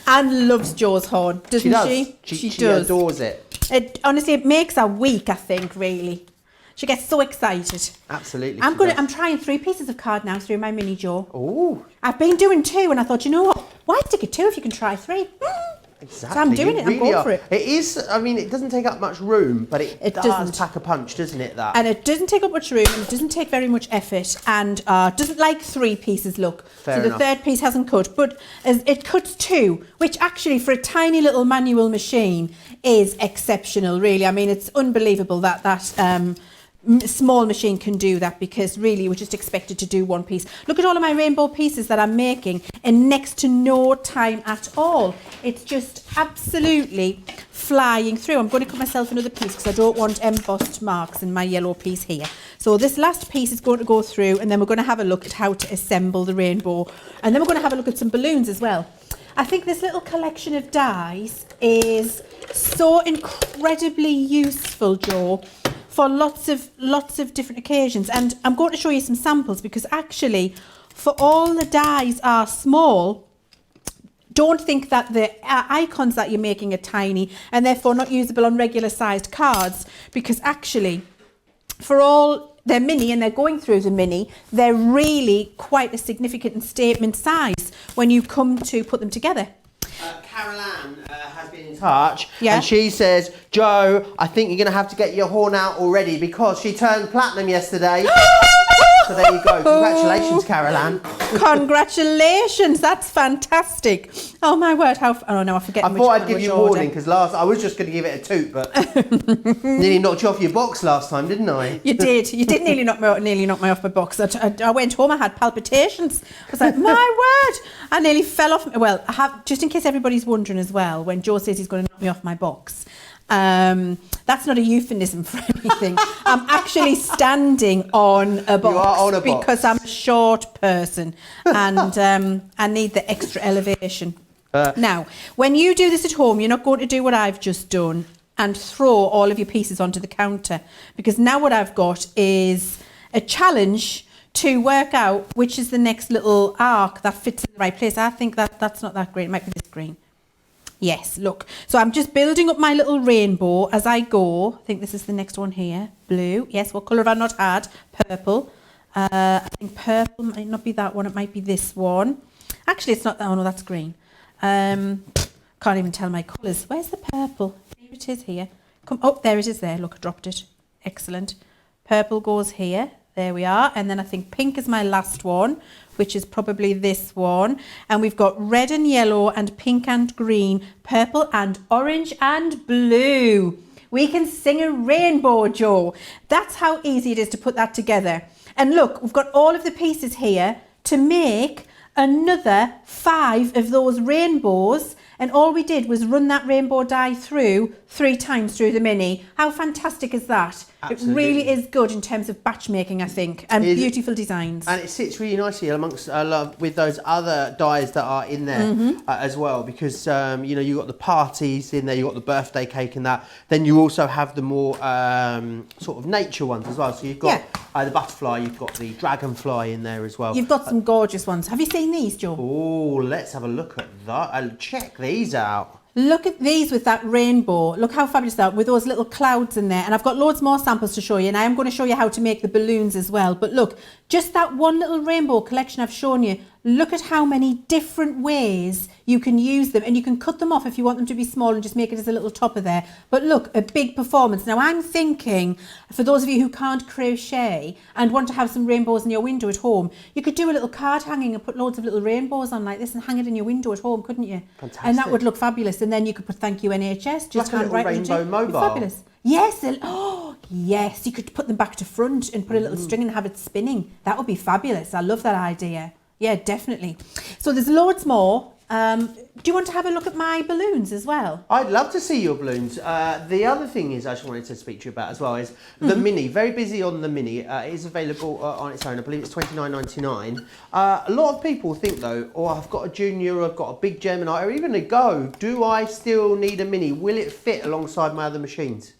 Anne loves Joe's horn, doesn't she? She does. Adores it. Honestly, it makes her week, I think, really. She gets so excited. Absolutely. I'm trying 3 pieces of card now through my mini, Joe. Oh. I've been doing 2, and I thought, you know what? Why stick at 2 if you can try 3? Exactly. So I'm doing it. I'm going for it. It is. I mean, it doesn't take up much room, but it does doesn't pack a punch, doesn't it? That. And it doesn't take up much room, and it doesn't take very much effort, and doesn't like 3 pieces. Look, Fair so enough. The 3rd piece hasn't cut, but it cuts 2, which actually for a tiny little manual machine is exceptional. Really, I mean, it's unbelievable that small machine can do that, because really we're just expected to do 1 piece. Look at all of my rainbow pieces that I'm making in next to no time at all. It's just absolutely flying through. I'm going to cut myself another piece because I don't want embossed marks in my yellow piece here. So this last piece is going to go through, and then we're going to have a look at how to assemble the rainbow, and then we're going to have a look at some balloons as well. I think this little collection of dies is so incredibly useful, Joe, for lots of different occasions. And I'm going to show you some samples, because actually, for all the dies are small, don't think that the icons that you're making are tiny and therefore not usable on regular sized cards, because actually, for all they're mini and they're going through the mini, they're really quite a significant statement size when you come to put them together. Carol Ann has been in touch, Yeah. and she says, Joe, I think you're going to have to get your horn out already, because she turned platinum yesterday. So there you go. Congratulations, Carol Ann. Congratulations, that's fantastic. Oh my word, oh no, I forget. I thought I'd give you a warning because I was just going to give it a toot, but nearly knocked you off your box last time, didn't I? You did nearly knock me off my box. I went home, I had palpitations. I was like, my word, I nearly fell off. Well, I have, just in case everybody's wondering as well, when Joe says he's going to knock me off my box, that's not a euphemism for anything. I'm actually standing on a box. You are on a box. Because I'm a short person and I need the extra elevation. Now, when you do this at home, you're not going to do what I've just done and throw all of your pieces onto the counter, because now what I've got is a challenge to work out which is the next little arc that fits in the right place. I think that's not that green. It might be this green. Yes, look. So I'm just building up my little rainbow as I go. I think this is the next one here. Blue. Yes, what colour have I not had? Purple. I think purple might not be that one. It might be this one. Actually, it's not that. Oh, no, that's green. Can't even tell my colours. Where's the purple? Here it is here. Come. Oh, there it is there. Look, I dropped it. Excellent. Purple goes here. There we are. And then I think pink is my last one, which is probably this one. And we've got red and yellow and pink and green, purple and orange and blue. We can sing a rainbow, Joe. That's how easy it is to put that together. And look, we've got all of the pieces here to make another 5 of those rainbows. And all we did was run that rainbow die through 3 times through the mini. How fantastic is that? Absolutely. It really is good in terms of batch making, I think, and beautiful designs. And it sits really nicely amongst with those other dies that are in there as well, because you know, you've got the parties in there, you've got the birthday cake and that. Then you also have the more sort of nature ones as well. So you've got the butterfly, you've got the dragonfly in there as well. You've got some gorgeous ones. Have you seen these, Joe? Oh, let's have a look at that. I'll check these out. Look at these with that rainbow. Look how fabulous that, with those little clouds in there. And I've got loads more samples to show you, and I am going to show you how to make the balloons as well. But look, just that one little rainbow collection I've shown you, look at how many different ways you can use them, and you can cut them off if you want them to be small and just make it as a little topper there. But look, a big performance. Now I'm thinking, for those of you who can't crochet and want to have some rainbows in your window at home, you could do a little card hanging and put loads of little rainbows on like this and hang it in your window at home, couldn't you? Fantastic. And that would look fabulous. And then you could put thank you NHS, just like a little rainbow mobile. Fabulous. Yes. Oh, yes. You could put them back to front and put a little string and have it spinning. That would be fabulous. I love that idea. Yeah, definitely. So there's loads more. Do you want to have a look at my balloons as well? I'd love to see your balloons. The other thing is I just wanted to speak to you about as well is the mini. Very busy on the mini. It is available on its own. I believe it's $29.99. A lot of people think though, oh, I've got a Junior, or I've got a big Gemini, or even a Go. Do I still need a mini? Will it fit alongside my other machines?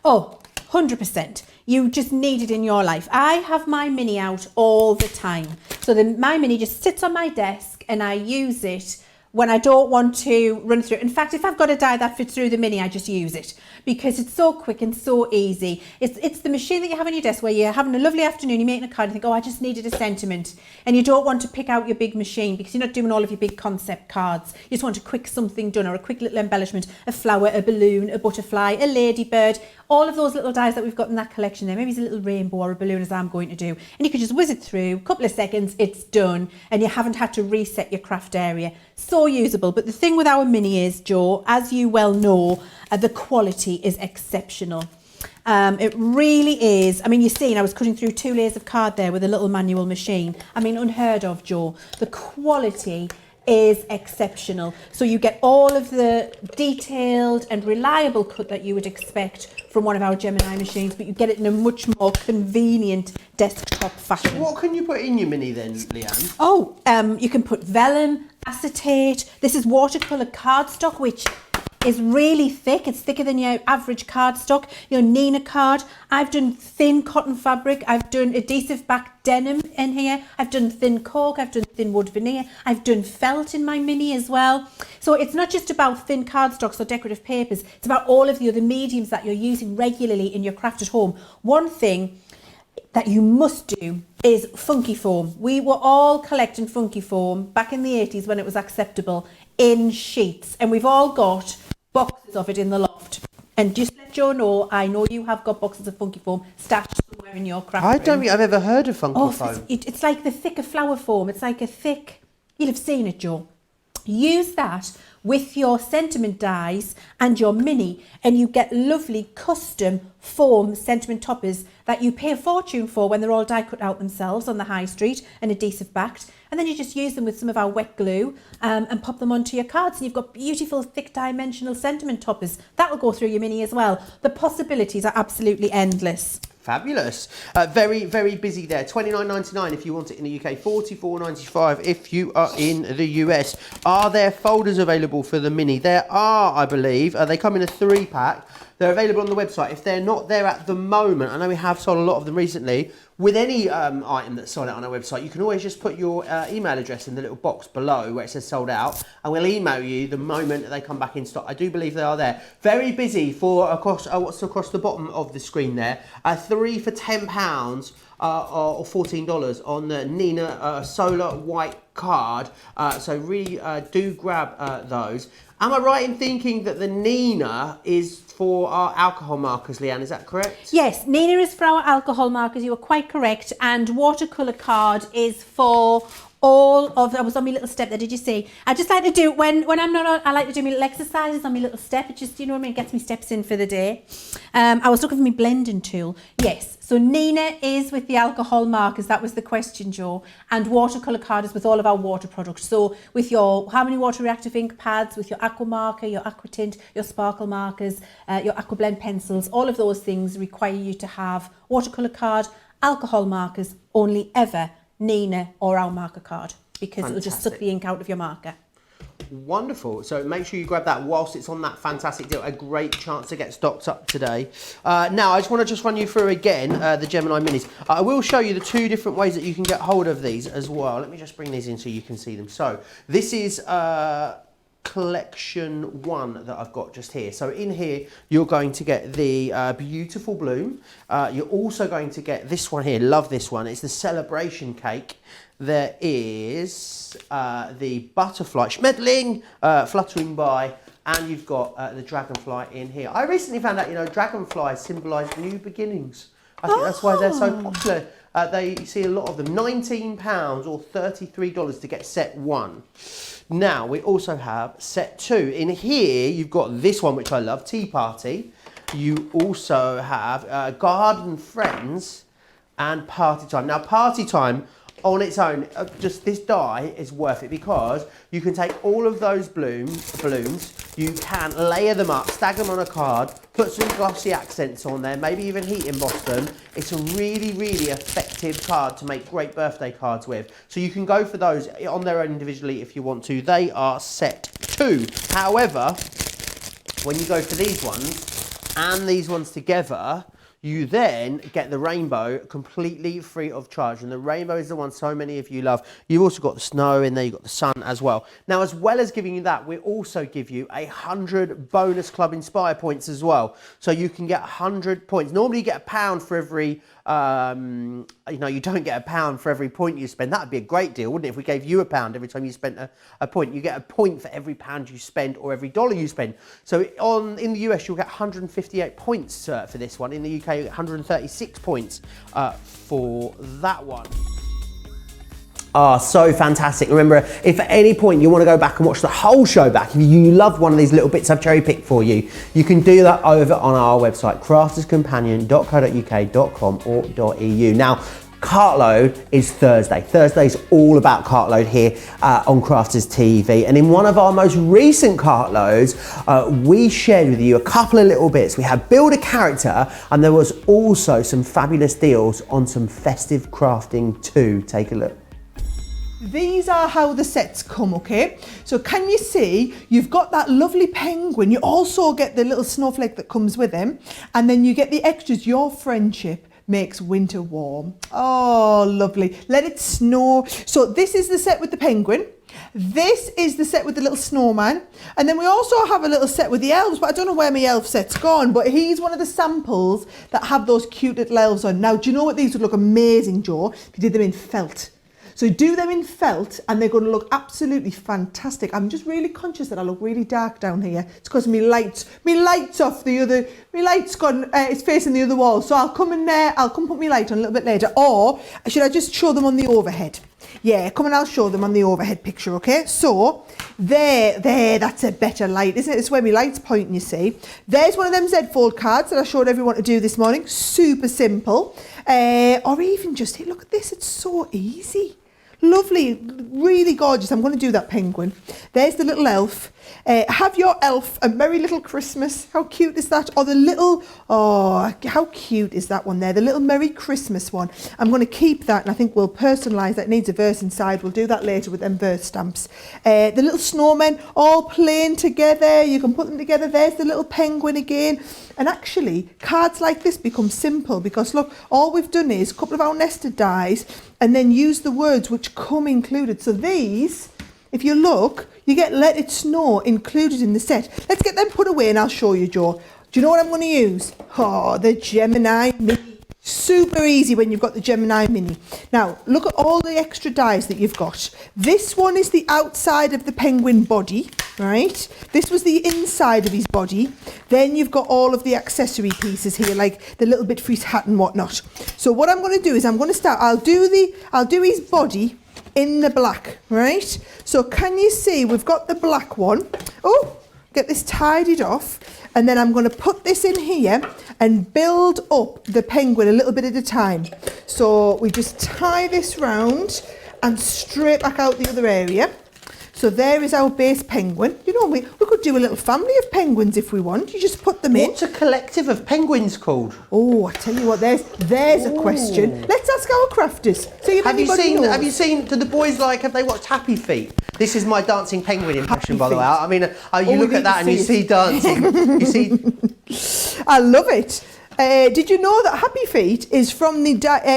Oh, 100%. You just need it in your life. I have my mini out all the time. So my mini just sits on my desk and I use it when I don't want to run through. In fact, if I've got a die that fits through the mini, I just use it because it's so quick and so easy. It's the machine that you have on your desk where you're having a lovely afternoon, you're making a card and think, oh, I just needed a sentiment. And you don't want to pick out your big machine because you're not doing all of your big concept cards. You just want a quick something done or a quick little embellishment, a flower, a balloon, a butterfly, a ladybird, all of those little dies that we've got in that collection there. Maybe it's a little rainbow or a balloon as I'm going to do. And you can just whiz it through, a couple of seconds, it's done. And you haven't had to reset your craft area. So usable. But the thing with our mini is, Joe, as you well know, the quality is exceptional. It really is. I mean, you've seen I was cutting through 2 layers of card there with a little manual machine. I mean, unheard of, Joe. The quality is exceptional. So you get all of the detailed and reliable cut that you would expect from one of our Gemini machines, but you get it in a much more convenient desktop fashion. So what can you put in your mini then, Leanne? Oh, you can put vellum, acetate. This is watercolour cardstock, which is really thick. It's thicker than your average cardstock. Your Nina card. I've done thin cotton fabric. I've done adhesive back denim in here. I've done thin cork. I've done thin wood veneer. I've done felt in my mini as well. So it's not just about thin cardstocks or decorative papers. It's about all of the other mediums that you're using regularly in your craft at home. One thing that you must do is funky foam. We were all collecting funky foam back in the 80s when it was acceptable in sheets, and we've all got boxes of it in the loft. And just let Joe know, I know you have got boxes of funky foam stashed somewhere in your craft I room. don't think I've ever heard of funky foam. It's like the thicker flower foam. It's like a thick, you'll have seen it, Joe. Use that with your sentiment dies and your mini, and you get lovely custom foam sentiment toppers that you pay a fortune for when they're all die cut out themselves on the high street and adhesive backed. And then you just use them with some of our wet glue and pop them onto your cards, and you've got beautiful thick dimensional sentiment toppers. That'll go through your mini as well. The possibilities are absolutely endless. Fabulous. Very, very busy there. $29.99 if you want it in the UK, $44.95 if you are in the US. Are there folders available for the mini? There are, I believe. They come in a 3-pack. They're available on the website. If they're not there at the moment, I know we have sold a lot of them recently, with any item that's sold out on our website, you can always just put your email address in the little box below where it says sold out, and we'll email you the moment that they come back in stock. I do believe they are there. Very busy for across what's across the bottom of the screen there. 3 for £10 or $14 on the Nina Solar White card. So really do grab those. Am I right in thinking that the Nina is for our alcohol markers, Leanne? Is that correct? Yes, Nina is for our alcohol markers. You are quite correct. And watercolour card is for all of, I was on my little step there, did you see? I just like to do, when I'm not on, I like to do my little exercises on my little step. It just, you know what I mean, gets me steps in for the day. I was looking for my blending tool. Yes, so Nina is with the alcohol markers. That was the question, Joe. And watercolour card is with all of our water products. So with your Harmony Water Reactive ink pads, with your aqua marker, your aqua tint, your sparkle markers, your aqua blend pencils, all of those things require you to have watercolour card, alcohol markers, only ever Nina or our marker card, because it'll just suck the ink out of your marker. Wonderful. So make sure you grab that whilst it's on that fantastic deal. A great chance to get stocked up today. Now, I just want to run you through again the Gemini minis. I will show you the 2 different ways that you can get hold of these as well. Let me just bring these in so you can see them. So this is collection 1 that I've got just here. So in here you're going to get the beautiful bloom. You're also going to get this one here. Love this one. It's the celebration cake. There is the butterfly schmetterling fluttering by, and you've got the dragonfly in here. I recently found out, you know, dragonflies symbolise new beginnings. I think that's why they're so popular. You see a lot of them. £19 or $33 to get set 1. Now, we also have set 2. In here, you've got this one, which I love, Tea Party. You also have Garden Friends and Party Time. Now, Party Time, on its own, just this die is worth it, because you can take all of those balloons, you can layer them up, stagger them on a card, put some glossy accents on there, maybe even heat emboss them. It's a really, really effective card to make great birthday cards with. So you can go for those on their own individually if you want to. They are set 2. However, when you go for these ones and these ones together, you then get the rainbow completely free of charge. And the rainbow is the one so many of you love. You've also got the snow in there, you've got the sun as well. Now, as well as giving you that, we also give you 100 bonus Club Inspire points as well. So you can get 100 points. Normally you get £1 for every, you know, you don't get £1 for every point you spend. That would be a great deal, wouldn't it? If we gave you £1 every time you spent a point. You get a point for every £1 you spend or every $1 you spend. So in the US, you'll get 158 points for this one. In the UK, you get 136 points for that one. So fantastic. Remember, if at any point you want to go back and watch the whole show back, if you love one of these little bits I've cherry picked for you, you can do that over on our website, crafterscompanion.co.uk.com or .eu. Now, Cartload is Thursday. Thursday's all about Cartload here on Crafters TV. And in one of our most recent Cartloads, we shared with you a couple of little bits. We had Build a Character, and there was also some fabulous deals on some festive crafting too. Take a look. These are how the sets come, okay? So can you see, you've got that lovely penguin, you also get the little snowflake that comes with him, and then you get the extras, your friendship makes winter warm. Oh, lovely. Let it snow. So this is the set with the penguin. This is the set with the little snowman. And then we also have a little set with the elves, but I don't know where my elf set's gone, but he's one of the samples that have those cute little elves on. Now, do you know what? These would look amazing, Joe, if you did them in felt. So do them in felt and they're going to look absolutely fantastic. I'm just really conscious that I look really dark down here. It's because my light's off the other, my light's gone, it's facing the other wall. So I'll come in there, I'll come put my light on a little bit later. Or should I just show them on the overhead? Yeah, come and I'll show them on the overhead picture, okay? So, there, that's a better light, isn't it? It's where my light's pointing, you see. There's one of them Z-fold cards that I showed everyone to do this morning. Super simple. Or even just, hey, look at this, it's so easy. Lovely, really gorgeous. I'm going to do that penguin. There's the little elf. Have your elf a merry little Christmas. How cute is that? Or the little, oh, how cute is that one there? The little merry Christmas one. I'm going to keep that and I think we'll personalise that. It needs a verse inside. We'll do that later with them verse stamps. The little snowmen all playing together. You can put them together. There's the little penguin again. And actually, cards like this become simple because look, all we've done is a couple of our nested dies and then use the words which come included. So these, if you look, you get Let It Snow included in the set. Let's get them put away and I'll show you, Joe. Do you know what I'm going to use? Oh, the Gemini Mini. Super easy when you've got the Gemini Mini. Now, look at all the extra dies that you've got. This one is the outside of the penguin body, right? This was the inside of his body. Then you've got all of the accessory pieces here, like the little bit for his hat and whatnot. So what I'm going to do is I'm going to start, I'll do his body in the black, right? So can you see we've got the black one. Oh, get this tidied off. And then I'm going to put this in here and build up the penguin a little bit at a time. So we just tie this round and straight back out the other area. So there is our base penguin. You know, we could do a little family of penguins if we want. You just put them in. What's a collective of penguins called? Oh, I tell you what, there's a question. Let's ask our crafters. See if anybody knows. Have you seen, do the boys have they watched Happy Feet? This is my dancing penguin impression, by the way. I mean, you look at that and you see dancing. You see. I love it. Did you know that Happy Feet is from the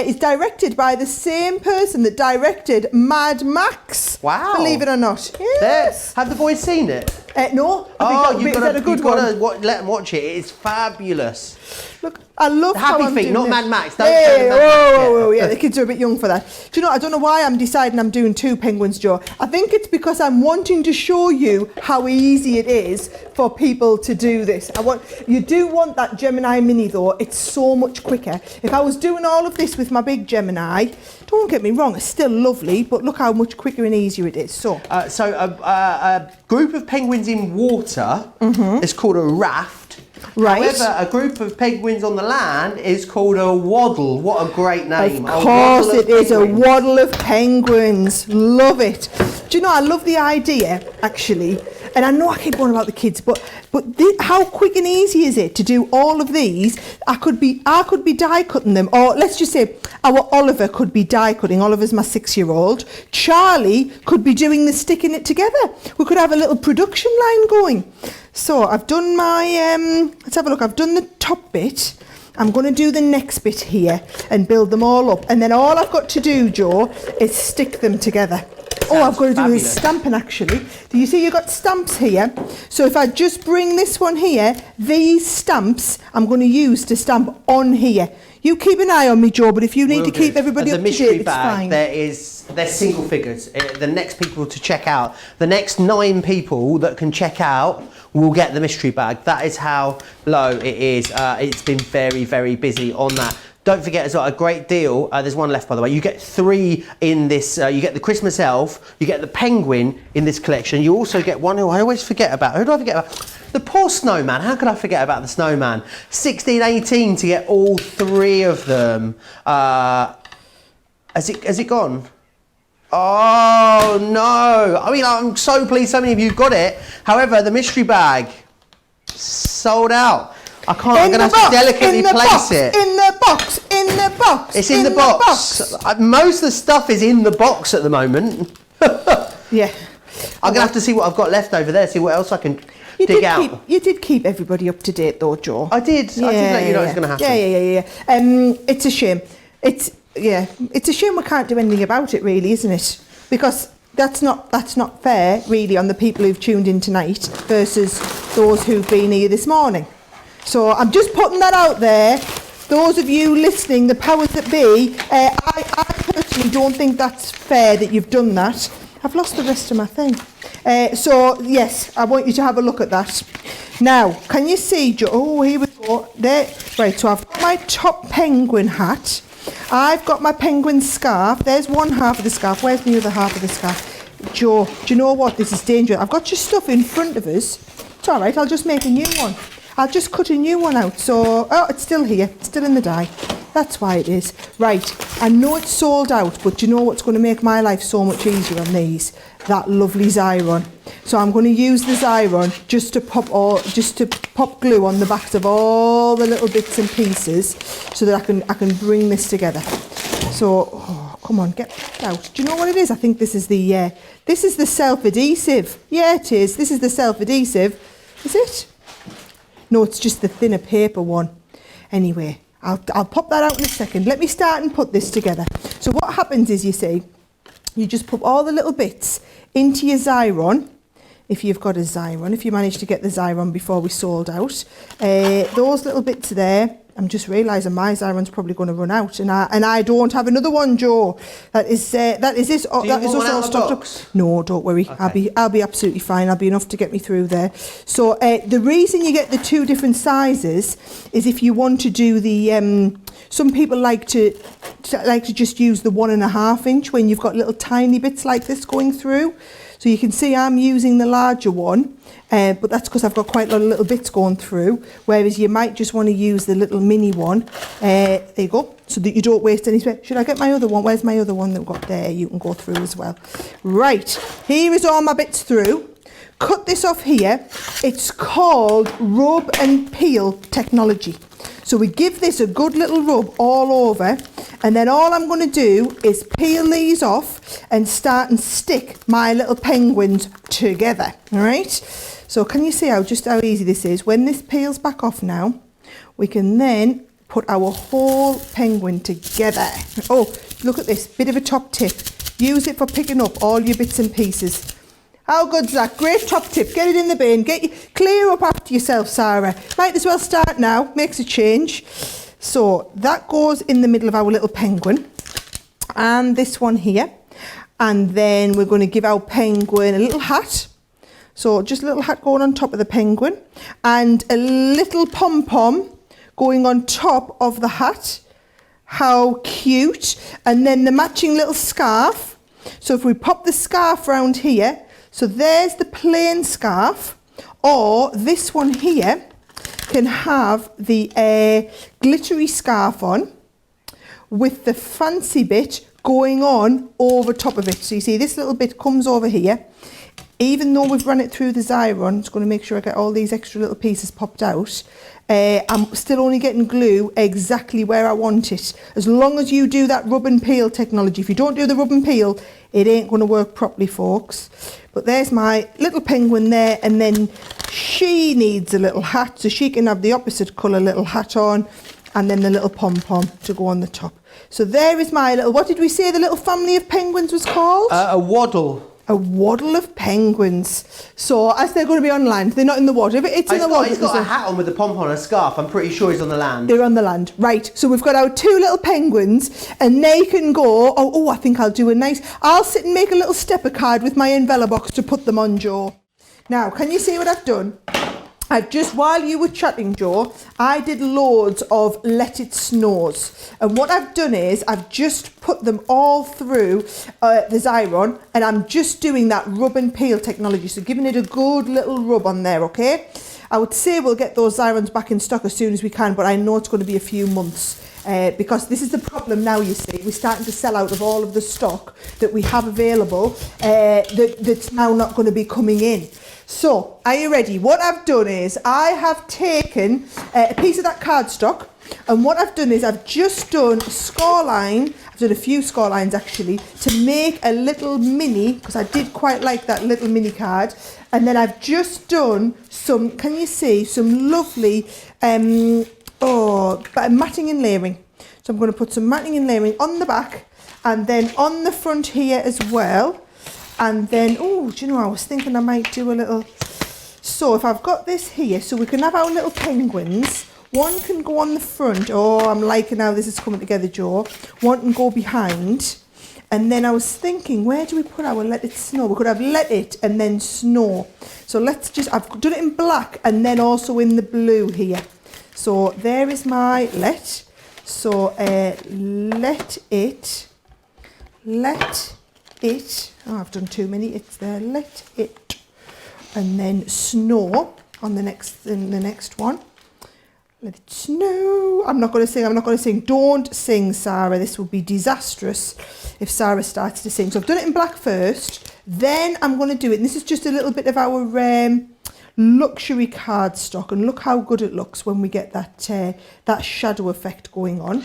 is directed by the same person that directed Mad Max? Wow! Believe it or not. Yes. Have the boys seen it? No. I think you've got to let them watch it. It's fabulous. Look, I love Happy Feet, not Mad Max. Yeah, the kids are a bit young for that. Do you know, I don't know why I'm deciding I'm doing two penguins, Joe. I think it's because I'm wanting to show you how easy it is for people to do this. You do want that Gemini Mini though. It's so much quicker. If I was doing all of this with my big Gemini, don't get me wrong, it's still lovely, but look how much quicker and easier it is. So a group of penguins in water is called a raft. Right. However, a group of penguins on the land is called a waddle. What a great name. Of course it is, a waddle of penguins. Love it. Do you know, I love the idea, actually. And I know I keep going about the kids, but how quick and easy is it to do all of these? I could be die cutting them, or let's just say our Oliver could be die cutting. Oliver's my 6-year-old. Charlie could be doing the sticking it together. We could have a little production line going. So I've done my, let's have a look. I've done the top bit. I'm going to do the next bit here and build them all up. And then all I've got to do, Joe, is stick them together. All I've got to do is stamping, actually. Do you see you've got stamps here? So if I just bring this one here, these stamps I'm going to use to stamp on here. You keep an eye on me, Joe, but if you need to keep everybody up to date, it's fine. They're single figures. The next people to check out, the next 9 people that can check out will get the mystery bag. That is how low it is. It's been very, very busy on that. Don't forget as well, a great deal. There's one left, by the way. You get 3 in this. You get the Christmas elf. You get the penguin in this collection. You also get one who I always forget about. Who do I forget about? The poor snowman. How could I forget about the snowman? 16.18 to get all 3 of them. Has it gone? Oh no! I mean, I'm so pleased so many of you got it. However, the mystery bag sold out. I can't. I'm going to have to delicately place it. In the box. In the box. It's in the box. Most of the stuff is in the box at the moment. Yeah. I'm going to have to see what I've got left over there. See what else I can dig out. You did keep everybody up to date, though, Joe. I did. I did let you know it's going to happen. Yeah. It's a shame. It's a shame we can't do anything about it, really, isn't it? Because that's not fair, really, on the people who've tuned in tonight versus those who've been here this morning. So I'm just putting that out there. those of you listening, the powers that be, I personally don't think that's fair that you've done that. I've lost the rest of my thing. So, yes, I want you to have a look at that. Now, can you see, oh, here we go. There. Right, so I've got my top penguin hat. I've got my penguin scarf. There's one half of the scarf. Where's the other half of the scarf? Joe, do you know what? This is dangerous. I've got your stuff in front of us. It's all right, I'll just make a new one. I'll just cut a new one out. So, oh, it's still here. It's still in the die. That's why it is. Right, I know it's sold out, but do you know what's going to make my life so much easier on these? That lovely Xyron. So I'm going to use the Xyron just to pop glue on the backs of all the little bits and pieces so that I can bring this together. So, oh, come on, get out. Do you know what it is? I think this is the self-adhesive. Yeah, it is. This is the self-adhesive. Is it? No, it's just the thinner paper one. Anyway, I'll pop that out in a second. Let me start and put this together. So what happens is, you see, you just put all the little bits into your Xyron, if you've got a Xyron, if you managed to get the Xyron before we sold out. Those little bits there, I'm just realising my Xyron's probably going to run out, and I don't have another one, Joe. That is this. Oh, that is also stocked up. No, don't worry. Okay. I'll be absolutely fine. I'll be enough to get me through there. So the reason you get the two different sizes is if you want to do the. Some people like to just use the 1.5 inch when you've got little tiny bits like this going through. So you can see I'm using the larger one, but that's because I've got quite a lot of little bits going through, whereas you might just want to use the little mini one. There you go, so that you don't waste any space. Should I get my other one? Where's my other one that we've got there? You can go through as well. Right, here is all my bits through. Cut this off here. It's called rub and peel technology. So we give this a good little rub all over, and then all I'm going to do is peel these off and start and stick my little penguins together, all right? So can you see how easy this is? When this peels back off now, we can then put our whole penguin together. Oh, look at this, bit of a top tip. Use it for picking up all your bits and pieces. How good's that? Great top tip. Get it in the bin. Clear up after yourself, Sarah. Might as well start now. Makes a change. So that goes in the middle of our little penguin. And this one here. And then we're going to give our penguin a little hat. So just a little hat going on top of the penguin. And a little pom-pom going on top of the hat. How cute. And then the matching little scarf. So if we pop the scarf around here, so there's the plain scarf, or this one here can have the glittery scarf on with the fancy bit going on over top of it. So you see this little bit comes over here. Even though we've run it through the Xyron, it's going to make sure I get all these extra little pieces popped out. I'm still only getting glue exactly where I want it. As long as you do that rub and peel technology. If you don't do the rub and peel, it ain't going to work properly, folks. But there's my little penguin there, and then she needs a little hat, so she can have the opposite colour little hat on, and then the little pom-pom to go on the top. So there is my little, what did we say the little family of penguins was called? A waddle. A waddle of penguins. So as they're going to be on land, they're not in the water, but it's in the water. He's got a hat on with a pom-pom and a scarf. I'm pretty sure he's on the land. They're on the land, right. So we've got our two little penguins, and they can go, oh, I think I'll do a nice, I'll sit and make a little stepper card with my envelope box to put them on, Joe. Now, can you see what I've done? I've just, while you were chatting, Joe, I did loads of Let It Snows. And what I've done is I've just put them all through the Xyron, and I'm just doing that rub and peel technology. So giving it a good little rub on there, okay? I would say we'll get those Xyrons back in stock as soon as we can, but I know it's going to be a few months. Because this is the problem now, you see. We're starting to sell out of all of the stock that we have available that's now not going to be coming in. So, are you ready? What I've done is I have taken a piece of that cardstock, and what I've done is I've just done a score line. I've done a few score lines actually to make a little mini, because I did quite like that little mini card. And then I've just done some, can you see, some lovely matting and layering. So I'm going to put some matting and layering on the back, and then on the front here as well. And then, oh, do you know, I was thinking I might do a little, so if I've got this here, so we can have our little penguins One can go on the front. Oh, I'm liking how this is coming together, Joe. One can go behind. And then I was thinking, where do we put our let it snow? We could have let it and then snow. So let's just, I've done it in black and then also in the blue here. So there is my let. So let it. Oh, I've done too many. It's there. Let it. And then snow on the next one. Let it snow. I'm not going to sing. Don't sing, Sarah. This will be disastrous if Sarah starts to sing. So I've done it in black first. Then I'm going to do it. And this is just a little bit of our luxury cardstock. And look how good it looks when we get that shadow effect going on.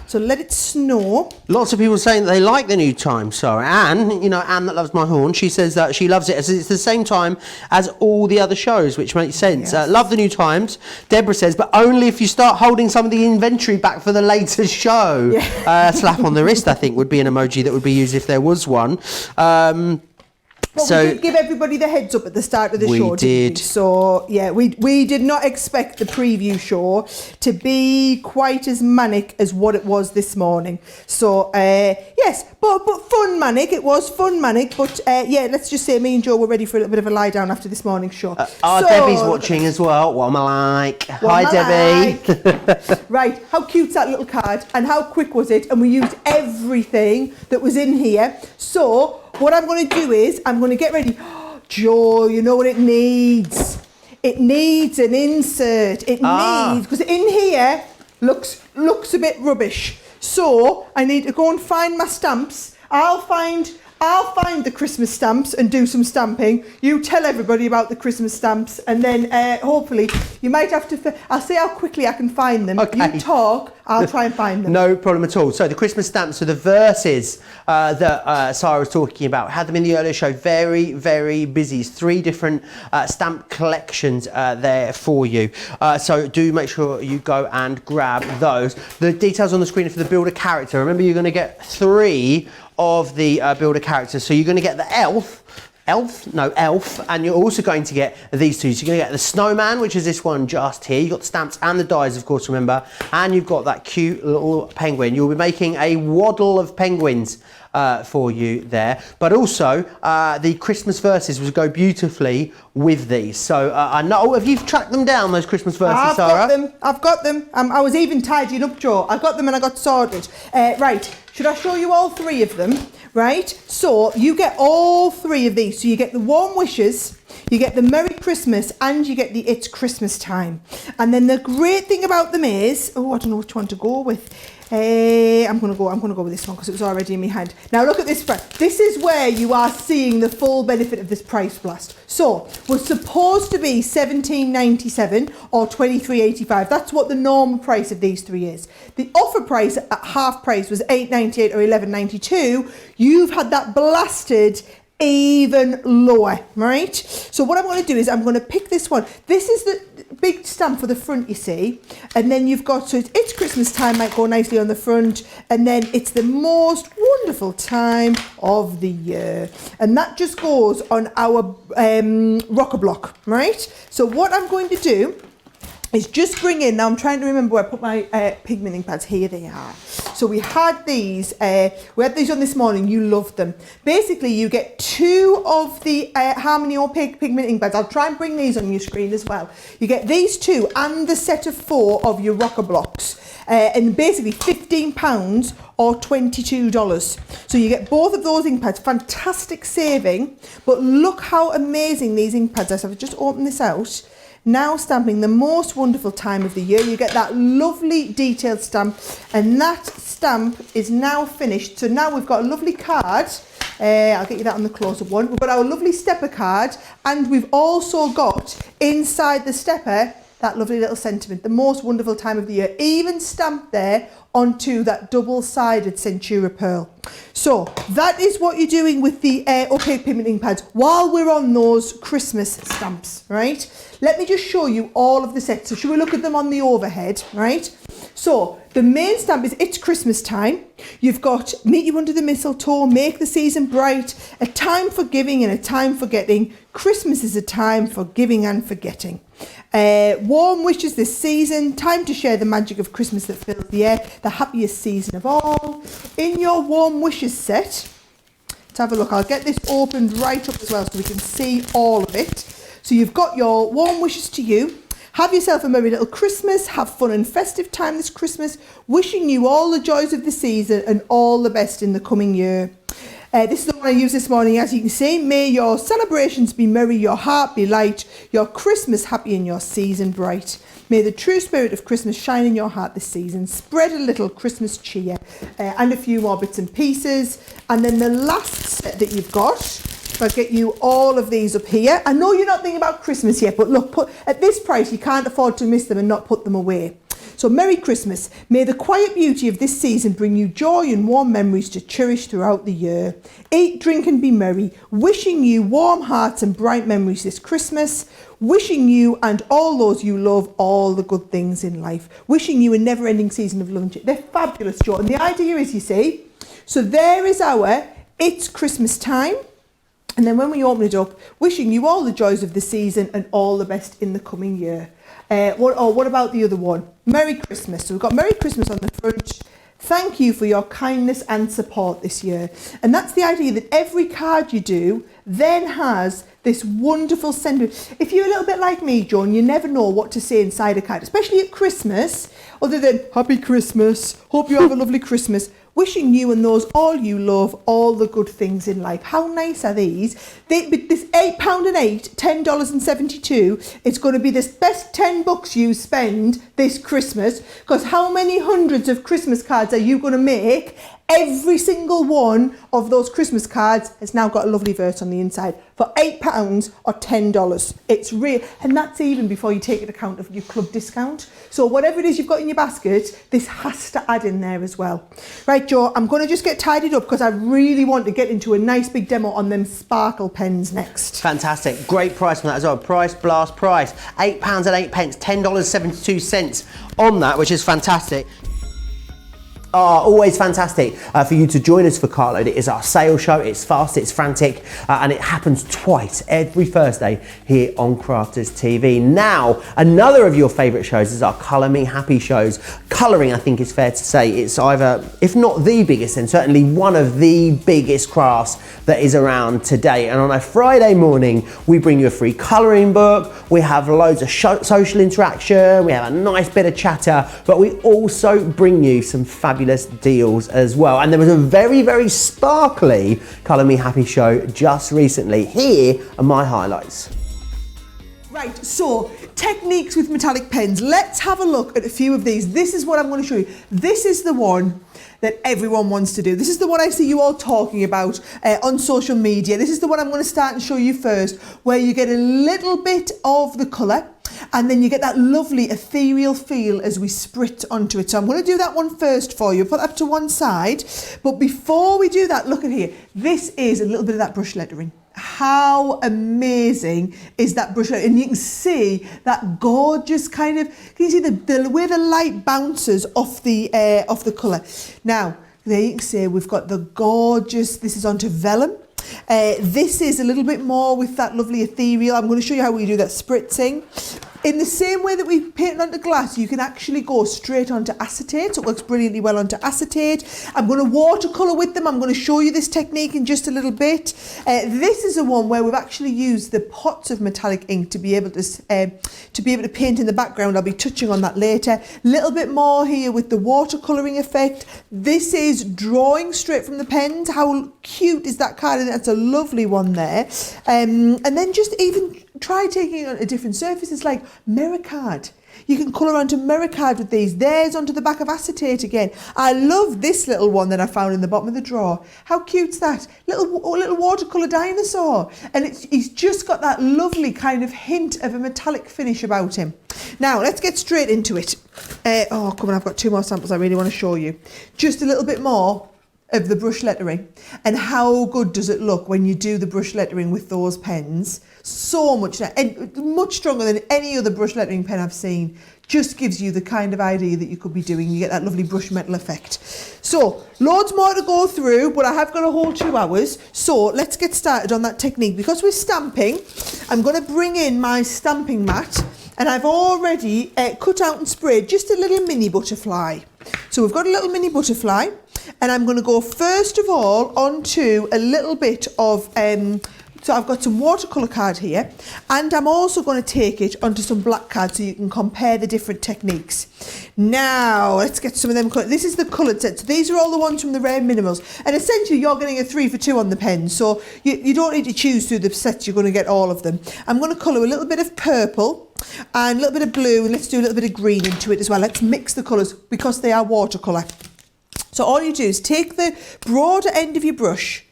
So let it snow. Lots of people saying that they like the new time. So Anne, you know, Anne that loves my horn, she says that she loves it as it's the same time as all the other shows, which makes sense. Yes. Love the new times. Deborah says, but only if you start holding some of the inventory back for the later show. Yeah. Slap on the wrist, I think, would be an emoji that would be used if there was one. But we did give everybody the heads up at the start of the show, didn't we? So, yeah, we did not expect the preview show to be quite as manic as what it was this morning. So, yes, but fun manic. It was fun manic. But, yeah, let's just say me and Joe were ready for a little bit of a lie down after this morning's show. Debbie's watching as well. What am I like? Hi, Debbie. Right, how cute's that little card? And how quick was it? And we used everything that was in here. So what I'm going to do is I'm going to get ready. Joe, you know what it needs? It needs an insert. It needs, because in here looks a bit rubbish. So I need to go and find my stamps. I'll find the Christmas stamps and do some stamping. You tell everybody about the Christmas stamps, and then hopefully you might have to. I'll see how quickly I can find them. Okay. You talk. I'll try and find them. No problem at all. So the Christmas stamps are the verses that Sarah was talking about. Had them in the earlier show. Very, very busy. 3 different stamp collections there for you. So do make sure you go and grab those. The details on the screen are for the builder character. Remember, you're going to get 3 of the builder characters. So you're going to get the elf, and you're also going to get these 2. So you're going to get the snowman, which is this one just here. You've got the stamps and the dies, of course, remember, and you've got that cute little penguin. You'll be making a waddle of penguins for you there, but also the Christmas verses will go beautifully with these. So I know, have you tracked them down, those Christmas verses, Sarah? I've got them. I was even tidying up, Joe. I got them and I got sorted. Right, should I show you all 3 of them? Right, so you get all 3 of these. So you get the Warm Wishes, you get the Merry Christmas, and you get the It's Christmas Time. And then the great thing about them is, I don't know which one to go with. I'm gonna go with this one because it was already in my hand. Now look at this price. This is where you are seeing the full benefit of this price blast. So we're supposed to be $17.97 or $23.85. That's what the normal price of these 3 is. The offer price at half price was $8.98 or $11.92. You've had that blasted even lower, right? So what I'm going to do is I'm going to pick this one. This is the big stamp for the front, you see, and then you've got, so it's Christmas time, might go nicely on the front, and then it's the most wonderful time of the year, and that just goes on our rocker block, right? So what I'm going to do is just bring in, now I'm trying to remember where I put my pigment ink pads. Here they are. So we had these on this morning. You loved them. Basically, you get 2 of the Harmony Opaque pigment ink pads. I'll try and bring these on your screen as well. You get these 2 and the set of 4 of your rocker blocks. And basically £15 or $22. So you get both of those ink pads. Fantastic saving. But look how amazing these ink pads are. So I've just opened this out. Now stamping the most wonderful time of the year. You get that lovely detailed stamp, and that stamp is now finished. So now we've got a lovely card. I'll get you that on the close-up one. We've got our lovely stepper card, and we've also got inside the stepper that lovely little sentiment, the most wonderful time of the year, even stamped there onto that double-sided Centura pearl. So that is what you're doing with the opaque pigment ink pads while we're on those Christmas stamps, right? Let me just show you all of the sets. So should we look at them on the overhead, right? So the main stamp is It's Christmas Time. You've got Meet You Under the Mistletoe, Make the Season Bright, A Time for Giving and A Time for Getting. Christmas is a time for giving and forgetting. Warm wishes this season, time to share the magic of Christmas that fills the air, the happiest season of all. In your warm wishes set, let's have a look. I'll get this opened right up as well so we can see all of it. So you've got your warm wishes to you. Have yourself a merry little Christmas, have fun and festive time this Christmas, wishing you all the joys of the season and all the best in the coming year. This is the one I used this morning, as you can see. May your celebrations be merry, your heart be light, your Christmas happy and your season bright. May the true spirit of Christmas shine in your heart this season. Spread a little Christmas cheer, and a few more bits and pieces. And then the last set that you've got, if I get you all of these up here. I know you're not thinking about Christmas yet, but look, at this price, you can't afford to miss them and not put them away. So Merry Christmas. May the quiet beauty of this season bring you joy and warm memories to cherish throughout the year. Eat, drink and be merry. Wishing you warm hearts and bright memories this Christmas. Wishing you and all those you love all the good things in life. Wishing you a never-ending season of love and cheer. They're fabulous, Jo. And the idea is, you see, so there is our It's Christmas Time. And then when we open it up, wishing you all the joys of the season and all the best in the coming year. What about the other one? Merry Christmas. So we've got Merry Christmas on the front. Thank you for your kindness and support this year. And that's the idea, that every card you do then has this wonderful sentiment. If you're a little bit like me, Joan, you never know what to say inside a card, especially at Christmas, other than Happy Christmas, hope you have a lovely Christmas. Wishing you and those all you love all the good things in life. How nice are these? This £8.08, $10.72, it's going to be the best $10 you spend this Christmas, because how many hundreds of Christmas cards are you going to make? Every single one of those Christmas cards has now got a lovely verse on the inside for £8 or $10. It's real, and that's even before you take into account of your club discount. So whatever it is you've got in your basket, this has to add in there as well. Right, Jo, I'm going to just get tidied up because I really want to get into a nice big demo on them sparkle pens next. Fantastic. Great price on that as well. Price blast price. £8.08, $10.72 on that, which is fantastic. Always fantastic for you to join us for Cartload. It is our sales show. It's fast, it's frantic, and it happens twice every Thursday here on Crafters TV. Now, another of your favourite shows is our Colour Me Happy shows. Colouring, I think it's fair to say, it's either, if not the biggest, then certainly one of the biggest crafts that is around today. And on a Friday morning, we bring you a free colouring book. We have loads of social interaction. We have a nice bit of chatter, but we also bring you some fabulous deals as well. And there was a very, very sparkly Colour Me Happy show just recently. Here are my highlights. Right, so techniques with metallic pens. Let's have a look at a few of these. This is what I'm going to show you. This is the one that everyone wants to do. This is the one I see you all talking about on social media. This is the one I'm going to start and show you first, where you get a little bit of the colour and then you get that lovely ethereal feel as we sprit onto it. So I'm going to do that one first for you. Put that to one side. But before we do that, look at here. This is a little bit of that brush lettering. How amazing is that brush lettering? And you can see that gorgeous kind of, can you see the way the light bounces off the colour? Now, there you can see we've got the gorgeous, this is onto vellum. This is a little bit more with that lovely ethereal. I'm going to show you how we do that spritzing. In the same way that we paint onto glass, you can actually go straight onto acetate. So it works brilliantly well onto acetate. I'm going to watercolour with them. I'm going to show you this technique in just a little bit. This is the one where we've actually used the pots of metallic ink to be able to paint in the background. I'll be touching on that later. A little bit more here with the watercolouring effect. This is drawing straight from the pens. How cute is that card? And that's a lovely one there. And then just even try taking it on a different surface. It's like mirror card. You can colour onto mirror card with these. There's onto the back of acetate again. I love this little one that I found in the bottom of the drawer. How cute's that? Little watercolour dinosaur. And he's just got that lovely kind of hint of a metallic finish about him. Now, let's get straight into it. Come on, I've got two more samples I really want to show you. Just a little bit more of the brush lettering. And how good does it look when you do the brush lettering with those pens? So much, and much stronger than any other brush lettering pen I've seen. Just gives you the kind of idea that you could be doing. You get that lovely brush metal effect. So, loads more to go through, but I have got a whole 2 hours. So, let's get started on that technique. Because we're stamping, I'm going to bring in my stamping mat, and I've already cut out and sprayed just a little mini butterfly. So, we've got a little mini butterfly, and I'm going to go first of all onto a little bit of... So I've got some watercolour card here, and I'm also going to take it onto some black card so you can compare the different techniques. Now, let's get some of them. This is the coloured set. So these are all the ones from the Rare Minimals. And essentially, you're getting a 3 for 2 on the pen. So you don't need to choose through the sets. You're going to get all of them. I'm going to colour a little bit of purple and a little bit of blue, and let's do a little bit of green into it as well. Let's mix the colours because they are watercolour. So all you do is take the broader end of your brush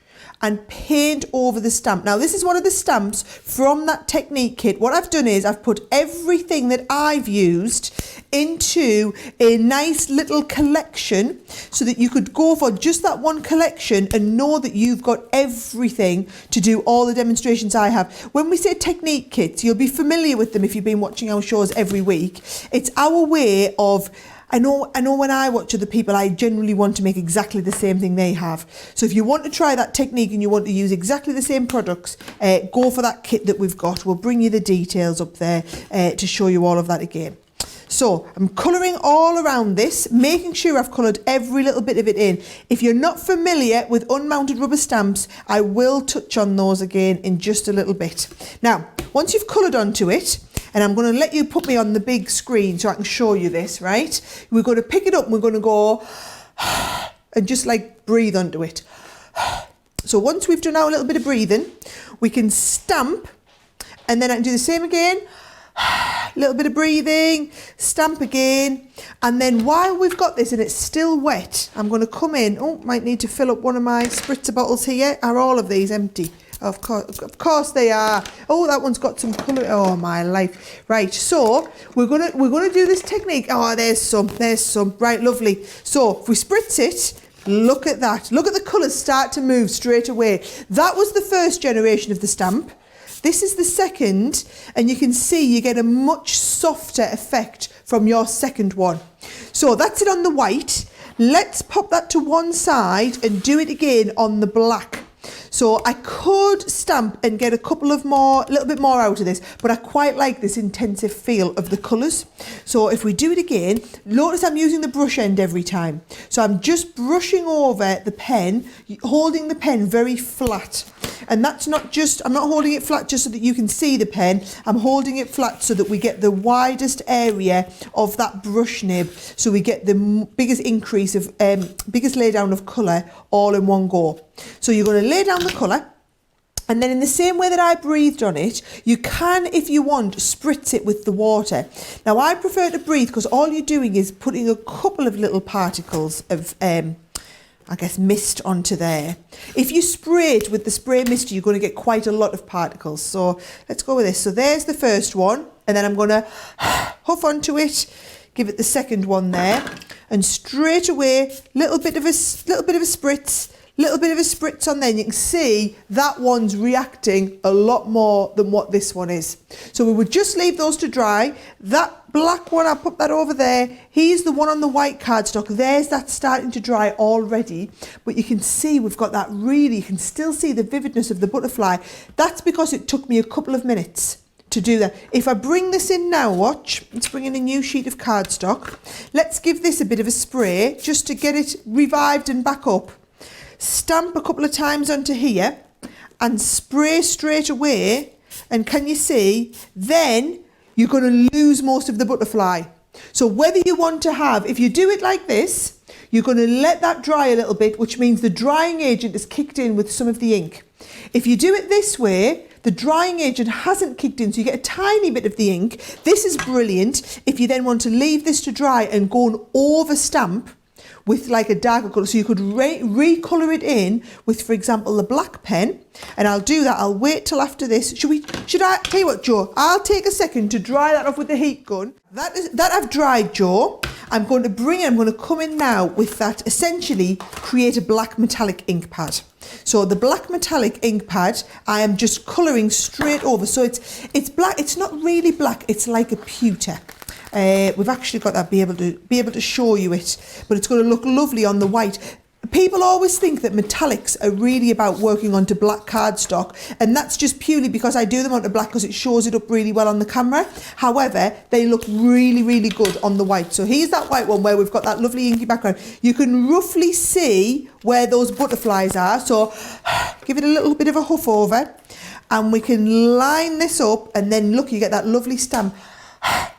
and paint over the stamp. Now, this is one of the stamps from that technique kit. What I've done is I've put everything that I've used into a nice little collection so that you could go for just that one collection and know that you've got everything to do all the demonstrations I have. When we say technique kits, you'll be familiar with them if you've been watching our shows every week. It's our way of... I know when I watch other people, I generally want to make exactly the same thing they have. So if you want to try that technique and you want to use exactly the same products, go for that kit that we've got. We'll bring you the details up there to show you all of that again. So I'm colouring all around this, making sure I've coloured every little bit of it in. If you're not familiar with unmounted rubber stamps, I will touch on those again in just a little bit. Now, once you've coloured onto it, and I'm going to let you put me on the big screen so I can show you this, right? We're going to pick it up and we're going to go and just like breathe onto it. So once we've done our little bit of breathing, we can stamp, and then I can do the same again. Little bit of breathing, stamp again, and then while we've got this and it's still wet, I'm going to come in. Oh, might need to fill up one of my spritzer bottles here. Are all of these empty? Of course they are. Oh, that one's got some colour. Oh my life. Right, so we're gonna do this technique. Oh, there's some. Right, lovely. So if we spritz it, look at that. Look at the colours start to move straight away. That was the first generation of the stamp. This is the second, and you can see you get a much softer effect from your second one. So that's it on the white. Let's pop that to one side and do it again on the black. So I could stamp and get a little bit more out of this, but I quite like this intensive feel of the colours. So if we do it again, notice I'm using the brush end every time. So I'm just brushing over the pen, holding the pen very flat. And that's not just, I'm not holding it flat just so that you can see the pen. I'm holding it flat so that we get the widest area of that brush nib. So we get the biggest increase of, biggest lay down of colour all in one go. So you're going to lay down the colour. And then in the same way that I breathed on it, you can, if you want, spritz it with the water. Now, I prefer to breathe because all you're doing is putting a couple of little particles of, I guess, mist onto there. If you spray it with the spray mister, you're going to get quite a lot of particles. So let's go with this. So there's the first one. And then I'm going to huff onto it, give it the second one there. And straight away, little bit of a spritz. Little bit of a spritz on there, and you can see that one's reacting a lot more than what this one is. So we would just leave those to dry. That black one, I'll put that over there. Here's the one on the white cardstock. There's that starting to dry already. But you can see we've got that really, you can still see the vividness of the butterfly. That's because it took me a couple of minutes to do that. If I bring this in now, watch, let's bring in a new sheet of cardstock. Let's give this a bit of a spray just to get it revived and back up. Stamp a couple of times onto here and spray straight away, and can you see, then you're going to lose most of the butterfly. So whether you want to have, if you do it like this, you're going to let that dry a little bit, which means the drying agent is kicked in with some of the ink. If you do it this way, the drying agent hasn't kicked in, so you get a tiny bit of the ink. This is brilliant if you then want to leave this to dry and go and over stamp with like a darker colour. So you could recolour it in with, for example, the black pen. And I'll do that. I'll wait till after this. Should I tell you what, Joe? I'll take a second to dry that off with the heat gun. That I've dried, Joe. I'm going to come in now with that, essentially create a black metallic ink pad. So the black metallic ink pad, I am just colouring straight over. So it's black, it's not really black, it's like a pewter. We've actually got that, be able to show you it, but it's going to look lovely on the white. People always think that metallics are really about working onto black cardstock, and that's just purely because I do them onto black because it shows it up really well on the camera. However, they look really, really good on the white. So here's that white one where we've got that lovely inky background. You can roughly see where those butterflies are. So give it a little bit of a huff over, and we can line this up, and then look, you get that lovely stamp.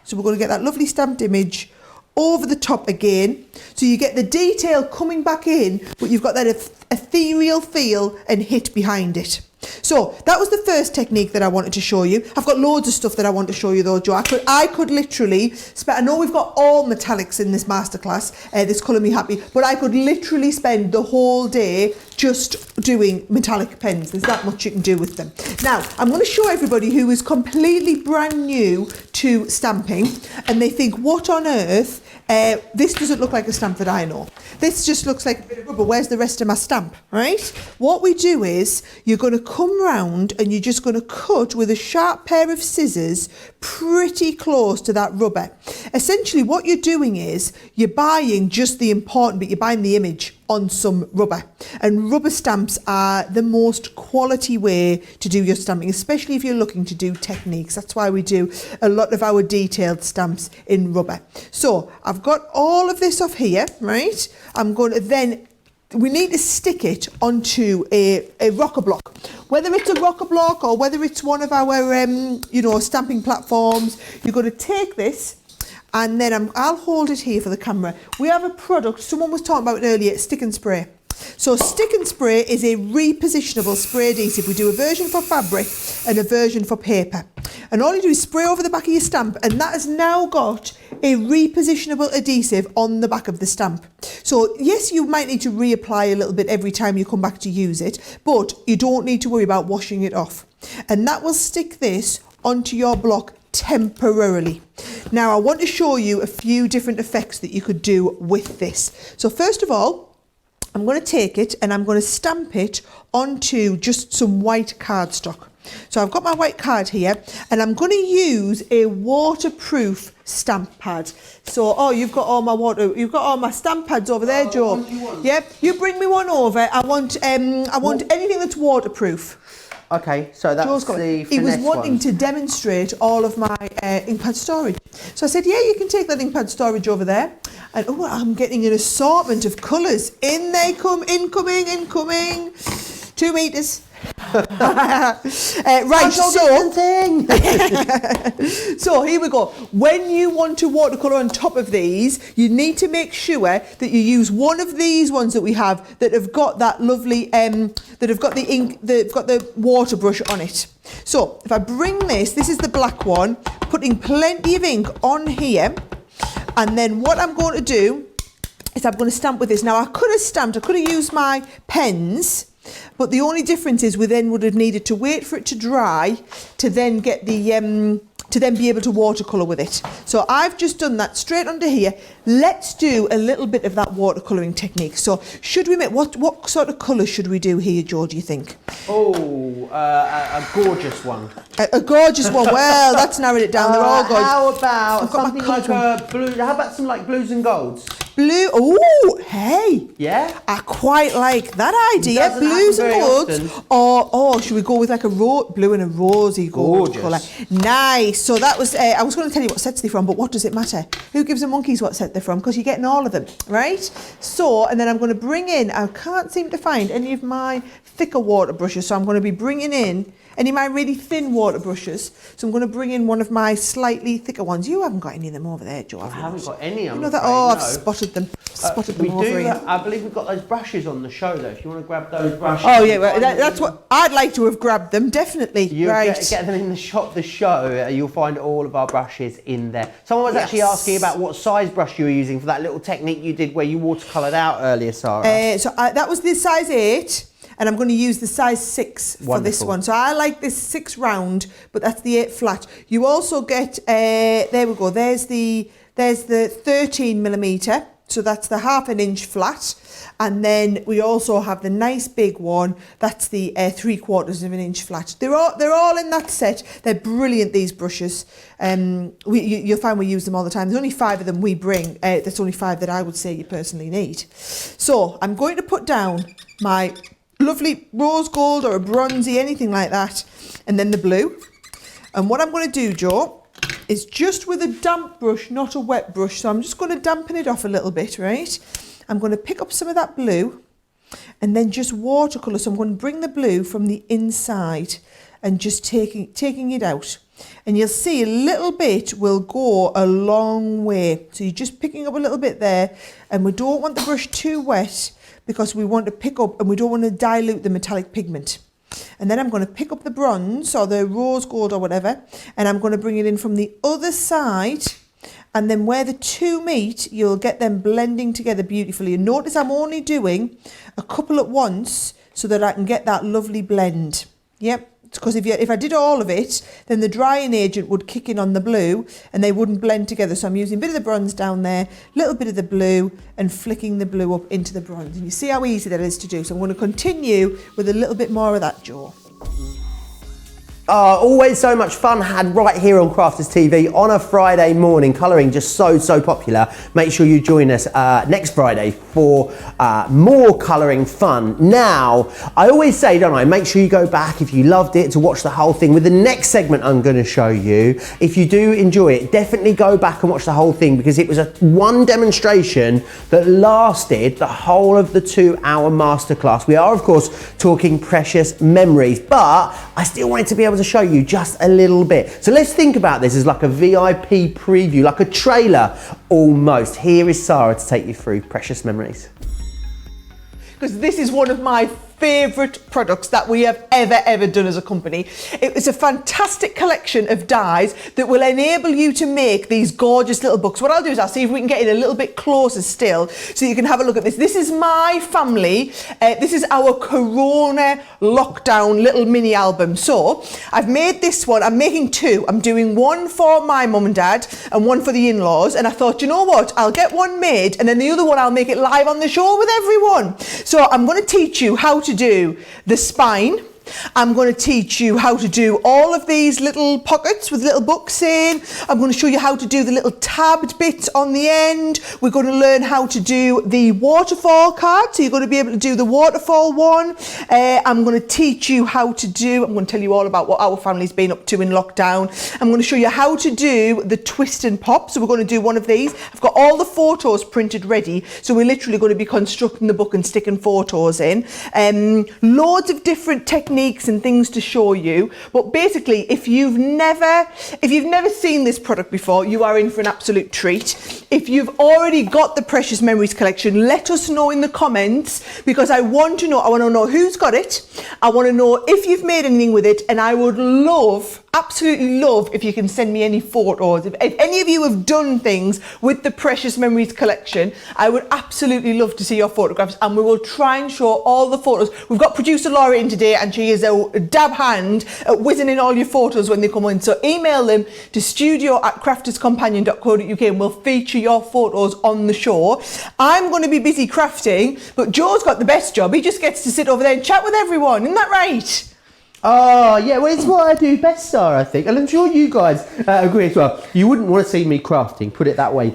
So we're going to get that lovely stamped image over the top again. So you get the detail coming back in, but you've got that ethereal feel and hit behind it. So that was the first technique that I wanted to show you. I've got loads of stuff that I want to show you though, Jo. I could literally spend, I know we've got all metallics in this masterclass, this Colour Me Happy, but I could literally spend the whole day just doing metallic pens. There's that much you can do with them. Now, I'm going to show everybody who is completely brand new to stamping and they think, what on earth? This doesn't look like a stamp that I know. This just looks like a bit of rubber. Where's the rest of my stamp, right? What we do is you're going to come round and you're just going to cut with a sharp pair of scissors pretty close to that rubber. Essentially what you're doing is you're buying just the important bit, you're buying the image on some rubber, and rubber stamps are the most quality way to do your stamping, especially if you're looking to do techniques. That's why we do a lot of our detailed stamps in rubber. So I've got all of this off here, right? I'm going to then, we need to stick it onto a rocker block, whether it's a rocker block or whether it's one of our stamping platforms. You're going to take this, and then I'll hold it here for the camera. We have a product, someone was talking about it earlier, stick and spray. So stick and spray is a repositionable spray adhesive. We do a version for fabric and a version for paper. And all you do is spray over the back of your stamp, and that has now got a repositionable adhesive on the back of the stamp. So yes, you might need to reapply a little bit every time you come back to use it, but you don't need to worry about washing it off. And that will stick this onto your block temporarily. Now I want to show you a few different effects that you could do with this. So first of all, I'm going to take it and I'm going to stamp it onto just some white cardstock. So I've got my white card here, and I'm going to use a waterproof stamp pad. So, you've got all my stamp pads over there, Jo. Yep, you bring me one over. I want anything that's waterproof. Okay, so that's the He was wanting one to demonstrate all of my ink pad storage. So I said, yeah, you can take that ink pad storage over there. And I'm getting an assortment of colours. In they come, incoming. 2 meters. Right, so here we go. When you want to watercolour on top of these, you need to make sure that you use one of these ones that we have that have got that lovely, that have got the ink, they've got the water brush on it. So if I bring this is the black one, putting plenty of ink on here, and then what I'm going to do is I'm going to stamp with this. Now I could have used my pens, but the only difference is we then would have needed to wait for it to dry to then get the to then be able to watercolour with it. So I've just done that straight under here. Let's do a little bit of that watercolouring technique. So should we make, what sort of colour should we do here, Jo, do you think? A gorgeous one. A gorgeous one. Well, that's narrowed it down. They're all gorgeous. How about something like a blue? How about some like blues and golds? Blue. Oh, hey. Yeah. I quite like that idea. Blues and golds. Or should we go with like a blue and a rosy gold colour? Nice. So that was. I was going to tell you what sets they're from, but what does it matter? Who gives the monkeys what set they're from? Because you're getting all of them, right? So, and then I'm going to bring in. I can't seem to find any of my thicker water brushes, so I'm going to be bringing in any of my really thin water brushes. So I'm going to bring in one of my slightly thicker ones. You haven't got any of them over there, Jo. I haven't got any. You know that? Oh, I've spotted them. We do. I believe we've got those brushes on the show, though. If you want to grab those brushes. Oh yeah, well, that's what I'd like to have grabbed them. Definitely. Get them in the shop. The show. You'll find all of our brushes in there. Someone was actually asking about what size brush you were using for that little technique you did where you watercoloured out earlier, Sarah. That was the size 8. And I'm going to use the size 6 for this one. So I like this 6 round, but that's the 8 flat. You also get, there we go, there's the There's the 13mm, so that's the 1/2 inch flat. And then we also have the nice big one, that's the 3/4 inch flat. They're all in that set. They're brilliant, these brushes. You'll find we use them all the time. There's only 5 of them we bring. There's only 5 that I would say you personally need. So I'm going to put down my lovely rose gold or a bronzy, anything like that, and then the blue. And what I'm going to do, Jo, is just with a damp brush, not a wet brush, so I'm just going to dampen it off a little bit, right? I'm going to pick up some of that blue and then just watercolour. So I'm going to bring the blue from the inside and just taking it out. And you'll see a little bit will go a long way. So you're just picking up a little bit there, and we don't want the brush too wet because we want to pick up and we don't want to dilute the metallic pigment. And then I'm going to pick up the bronze or the rose gold or whatever, and I'm going to bring it in from the other side. And then where the two meet, you'll get them blending together beautifully. And notice I'm only doing a couple at once so that I can get that lovely blend. Yep. Because if I did all of it, then the drying agent would kick in on the blue and they wouldn't blend together. So I'm using a bit of the bronze down there, a little bit of the blue, and flicking the blue up into the bronze. And you see how easy that is to do. So I'm going to continue with a little bit more of that, Jo. Always so much fun had right here on Crafters TV on a Friday morning. Colouring just so popular. Make sure you join us next Friday for more colouring fun. Now, I always say, don't I, make sure you go back if you loved it to watch the whole thing with the next segment I'm going to show you. If you do enjoy it, definitely go back and watch the whole thing because it was one demonstration that lasted the whole of the 2-hour masterclass. We are, of course, talking precious memories, but I still wanted to be able to show you just a little bit. So let's think about this as like a VIP preview, like a trailer almost. Here is Sarah to take you through Precious Memories. Because this is one of my favourite products that we have ever done as a company. It was a fantastic collection of dies that will enable you to make these gorgeous little books. What I'll do is I'll see if we can get it a little bit closer still so you can have a look at this. This is my family. This is our Corona lockdown little mini album. So I've made this one. I'm making 2. I'm doing one for my mum and dad and one for the in-laws. And I thought, you know what? I'll get one made and then the other one I'll make it live on the show with everyone. So I'm going to teach you how to do the spine. I'm going to teach you how to do all of these little pockets with little books in. I'm going to show you how to do the little tabbed bits on the end. We're going to learn how to do the waterfall card. So you're going to be able to do the waterfall one. I'm going to teach you how to do, I'm going to tell you all about what our family's been up to in lockdown. I'm going to show you how to do the twist and pop. So we're going to do one of these. I've got all the photos printed ready. So we're literally going to be constructing the book and sticking photos in. Loads of different techniques and things to show you, but basically if you've never seen this product before, you are in for an absolute treat. If you've already got the Precious Memories collection, let us know in the comments because I want to know who's got it. I want to know if you've made anything with it, and I would absolutely love if you can send me any photos. If any of you have done things with the Precious Memories collection, I would absolutely love to see your photographs, and we will try and show all the photos. We've got producer Laura in today and she is a dab hand at whizzing in all your photos when they come in. So email them to studio@crafterscompanion.co.uk and we'll feature your photos on the show. I'm going to be busy crafting, but Joe's got the best job. He just gets to sit over there and chat with everyone. Isn't that right? Oh, yeah, well, it's what I do best, Sarah, I think. And I'm sure you guys agree as well. You wouldn't want to see me crafting, put it that way.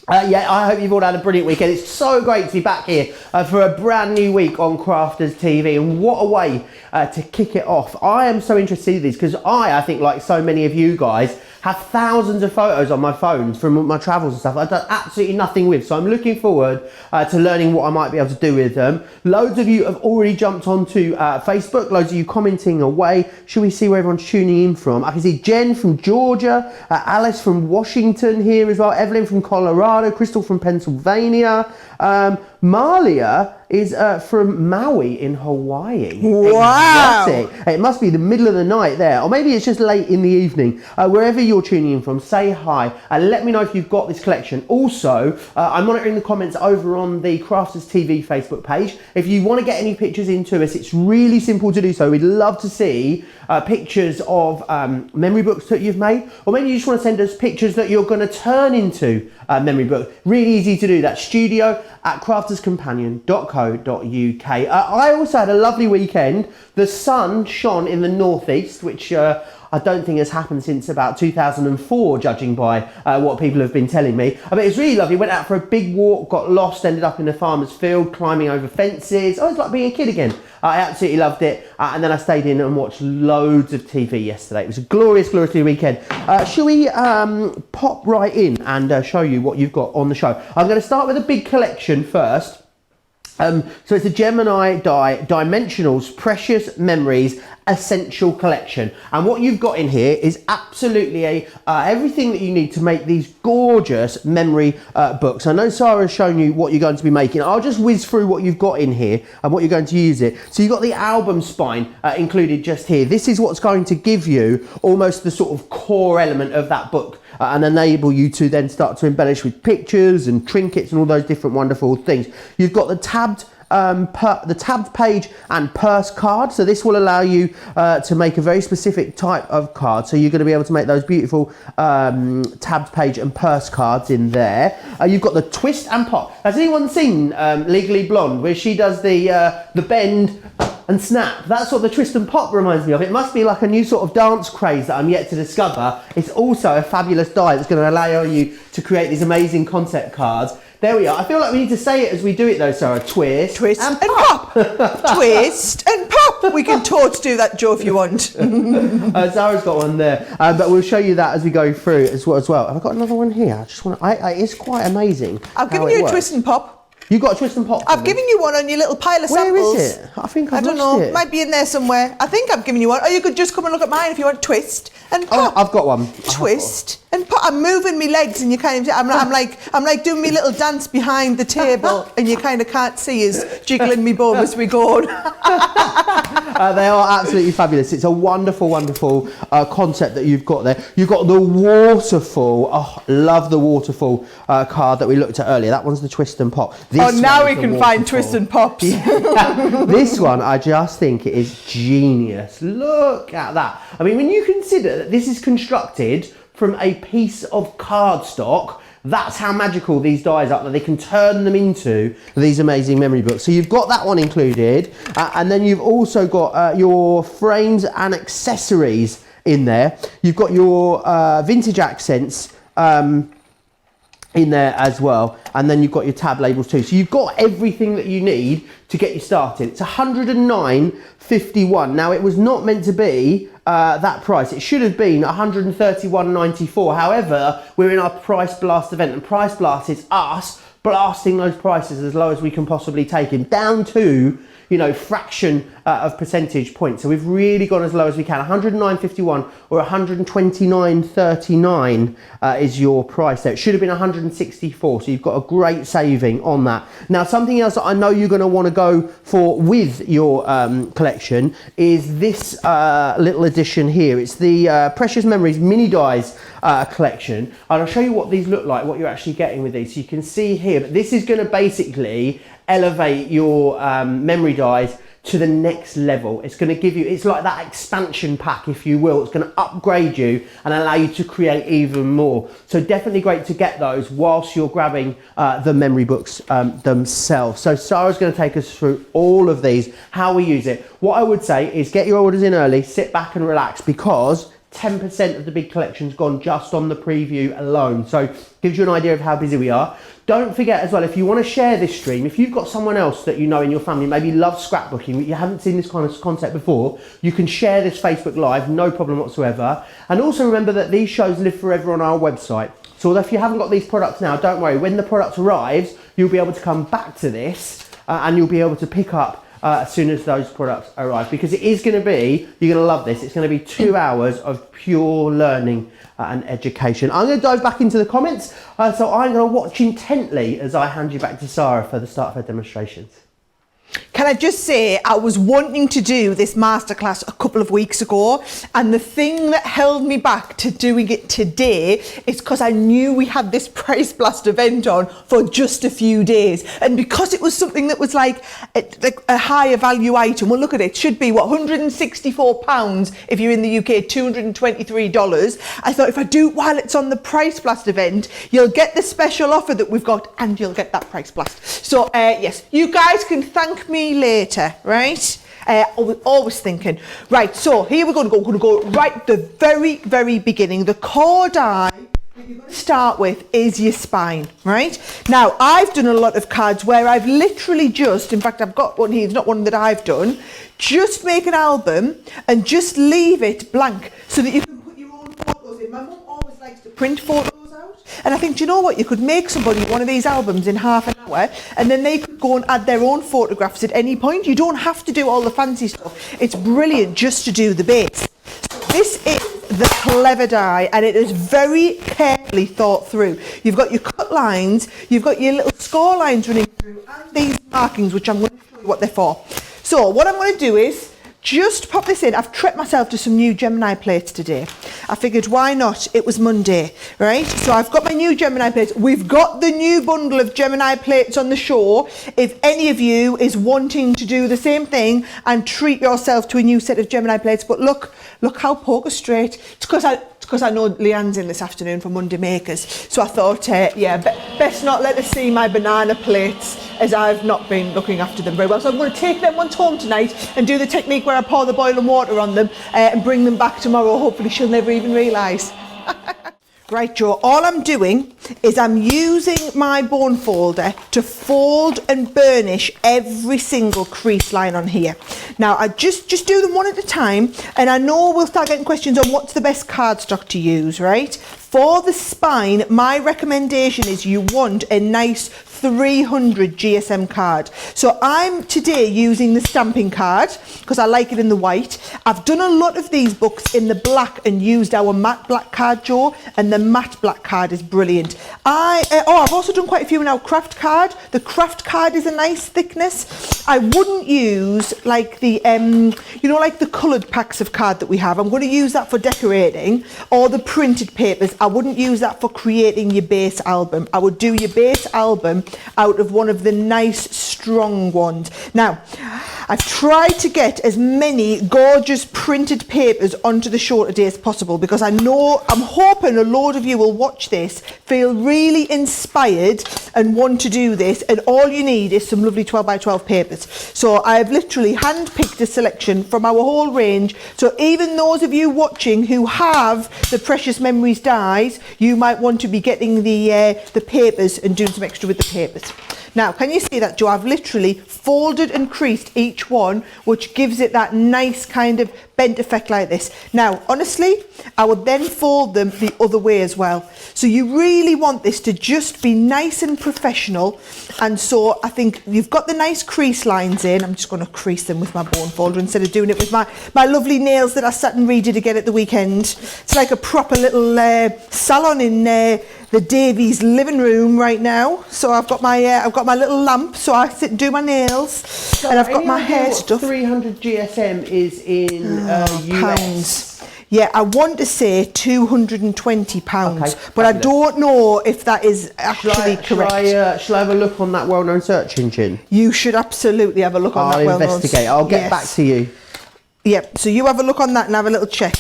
Yeah, I hope you've all had a brilliant weekend. It's so great to be back here for a brand new week on Crafters TV, and what a way to kick it off. I am so interested in this because I think like so many of you guys, have thousands of photos on my phone from my travels and stuff I've done absolutely nothing with. So I'm looking forward to learning what I might be able to do with them. Loads of you have already jumped onto Facebook, loads of you commenting away. Should we see where everyone's tuning in from? I can see Jen from Georgia, Alice from Washington here as well, Evelyn from Colorado, Crystal from Pennsylvania. Malia is from Maui in Hawaii. Wow. Exotic. It must be the middle of the night there, or maybe it's just late in the evening. Wherever you're tuning in from, say hi. Let me know if you've got this collection. Also, I'm monitoring the comments over on the Crafters TV Facebook page. If you want to get any pictures into us, it's really simple to do so. We'd love to see pictures of memory books that you've made, or maybe you just want to send us pictures that you're going to turn into memory books. Really easy to do that. studio@crafterscompanion.co.uk. I also had a lovely weekend. The sun shone in the northeast, which I don't think has happened since about 2004, judging by what people have been telling me. But it's really lovely. Went out for a big walk, got lost, ended up in a farmer's field, climbing over fences. Oh, it's like being a kid again. I absolutely loved it. And then I stayed in and watched loads of TV yesterday. It was a glorious, glorious weekend. Shall we pop right in and show you what you've got on the show? I'm going to start with a big collection first. So it's a Gemini Dimensionals Precious Memories Essential Collection, and what you've got in here is absolutely everything that you need to make these gorgeous memory books. I know Sarah's shown you what you're going to be making. I'll just whiz through what you've got in here and what you're going to use it. So you've got the album spine included just here. This is what's going to give you almost the sort of core element of that book and enable you to then start to embellish with pictures and trinkets and all those different wonderful things. You've got the tabbed page and purse card, so this will allow you to make a very specific type of card. So you're going to be able to make those beautiful tabbed page and purse cards in there. You've got the twist and pop. Has anyone seen Legally Blonde, where she does the bend and snap? That's what the twist and pop reminds me of. It must be like a new sort of dance craze that I'm yet to discover. It's also a fabulous die that's going to allow you to create these amazing concept cards. There we are. I feel like we need to say it as we do it though, Sarah. Twist and pop. Twist and pop. We can totally do that, Joe, if you want. Sarah's got one there, but we'll show you that as we go through as well. Have I got another one here? I just want. It's quite amazing. I've given you a twist and pop. You got a twist and pop? I've given you one on your little pile of samples. Where is it? I think I don't know. It might be in there somewhere. I think I've given you one. Or you could just come and look at mine if you want. Twist and pop. Oh, I've got one. Twist and pop. I'm moving my legs, and you kind of. I'm like doing my little dance behind the table, and you kind of can't see us jiggling me bum as we go on. They are absolutely fabulous. It's a wonderful, wonderful concept that you've got there. You've got the waterfall. Oh, love the waterfall card that we looked at earlier. That one's the twist and pop. Now we can find twist and pops. Yeah. This one, I just think it is genius. Look at that. I mean, when you consider that this is constructed from a piece of cardstock, that's how magical these dies are, that they can turn them into these amazing memory books. So you've got that one included, and then you've also got your frames and accessories in there. You've got your vintage accents in there as well, and then you've got your tab labels too. So you've got everything that you need to get you started. It's $109.51. Now it was not meant to be that price. It should have been $131.94. However, we're in our Price Blast event, and Price Blast is us blasting those prices as low as we can possibly take them, down to, you know, fraction of percentage points. So we've really gone as low as we can. 109.51 or 129.39 is your price there. It should have been 164, so you've got a great saving on that. Now, something else that I know you're going to want to go for with your collection is this little edition here. It's the Precious Memories Mini Dies collection, and I'll show you what these look like, what you're actually getting with these. So you can see here, but this is going to basically elevate your memory dies to the next level. It's going to give you, it's like that expansion pack, if you will. It's going to upgrade you and allow you to create even more. So definitely great to get those whilst you're grabbing the memory books themselves. So Sarah's going to take us through all of these, how we use it. What I would say is get your orders in early, sit back and relax, because 10% of the big collection's gone just on the preview alone. So gives you an idea of how busy we are. Don't forget as well, if you want to share this stream, if you've got someone else that you know in your family maybe loves scrapbooking, but you haven't seen this kind of concept before, you can share this Facebook Live, no problem whatsoever. And also remember that these shows live forever on our website. So if you haven't got these products now, don't worry, when the product arrives, you'll be able to come back to this and you'll be able to pick up as soon as those products arrive, because it is going to be, you're going to love this, it's going to be 2 hours of pure learning and education. I'm going to dive back into the comments, so I'm going to watch intently as I hand you back to Sarah for the start of her demonstrations. Can I just say, I was wanting to do this masterclass a couple of weeks ago, and the thing that held me back to doing it today is because I knew we had this Price Blast event on for just a few days, and because it was something that was like a higher value item. Well, look at it, should be what, £164 if you're in the UK, $223. I thought if I do it while it's on the Price Blast event, you'll get the special offer that we've got, and you'll get that Price Blast. So yes, you guys can thank me later, right? Always thinking. Right, so here we're going to go right at the very beginning. The core die that you're going to start with is your spine, right? Now, I've done a lot of cards where I've literally just, in fact, I've got one here, it's not one that I've done, just make an album and just leave it blank so that you can put your own photos in. My mum always likes to print photos out. And I think, do you know what? You could make somebody one of these albums in half an hour, and then they could go and add their own photographs at any point. You don't have to do all the fancy stuff. It's brilliant just to do the base. So this is the Clever die, and it is very carefully thought through. You've got your cut lines, you've got your little score lines running through, and these markings, which I'm going to show you what they're for. So what I'm going to do is just pop this in. I've treated myself to some new Gemini plates today. I figured, why not? It was Monday, right? So I've got my new Gemini plates. We've got the new bundle of Gemini plates on the show. If any of you is wanting to do the same thing and treat yourself to a new set of Gemini plates, but look how poker straight. It's because I know Leanne's in this afternoon for Monday Makers. So I thought, best not let her see my banana plates, as I've not been looking after them very well. So I'm going to take them once home tonight and do the technique where I pour the boiling water on them and bring them back tomorrow. Hopefully she'll never even realise. Right, Joe, all I'm doing is I'm using my bone folder to fold and burnish every single crease line on here. Now, I just do them one at a time, and I know we'll start getting questions on what's the best cardstock to use, right? For the spine, my recommendation is you want a nice 300 GSM card. So I'm today using the stamping card because I like it in the white. I've done a lot of these books in the black and used our matte black card, Joe, and the matte black card is brilliant. I've also done quite a few in our craft card. The craft card is a nice thickness. I wouldn't use like the, like the coloured packs of card that we have. I'm going to use that for decorating, or the printed papers. I wouldn't use that for creating your base album. I would do your base album out of one of the nice strong ones. Now, I've tried to get as many gorgeous printed papers onto the show today as possible, because I'm hoping a load of you will watch this, feel really inspired and want to do this, and all you need is some lovely 12x12 papers. So I've literally hand-picked a selection from our whole range, so even those of you watching who have the Precious Memories dies, you might want to be getting the papers and doing some extra with the papers. Now, can you see that, Joe? I've literally folded and creased each one, which gives it that nice kind of bent effect like this. Now, honestly, I would then fold them the other way as well. So you really want this to just be nice and professional. And so I think you've got the nice crease lines in. I'm just going to crease them with my bone folder instead of doing it with my lovely nails that I sat and redid again at the weekend. It's like a proper little salon in the Davies living room right now. So I've got my little lamp, so I sit and do my nails, so, and I've got my hair stuff. 300 GSM is in pounds. Yeah, I want to say £220, okay, but I don't know if that is actually correct. Shall I have a look on that well-known search engine? You should absolutely have a look on that well-known. I'll investigate. I'll get back to you. Yep, so you have a look on that and have a little check.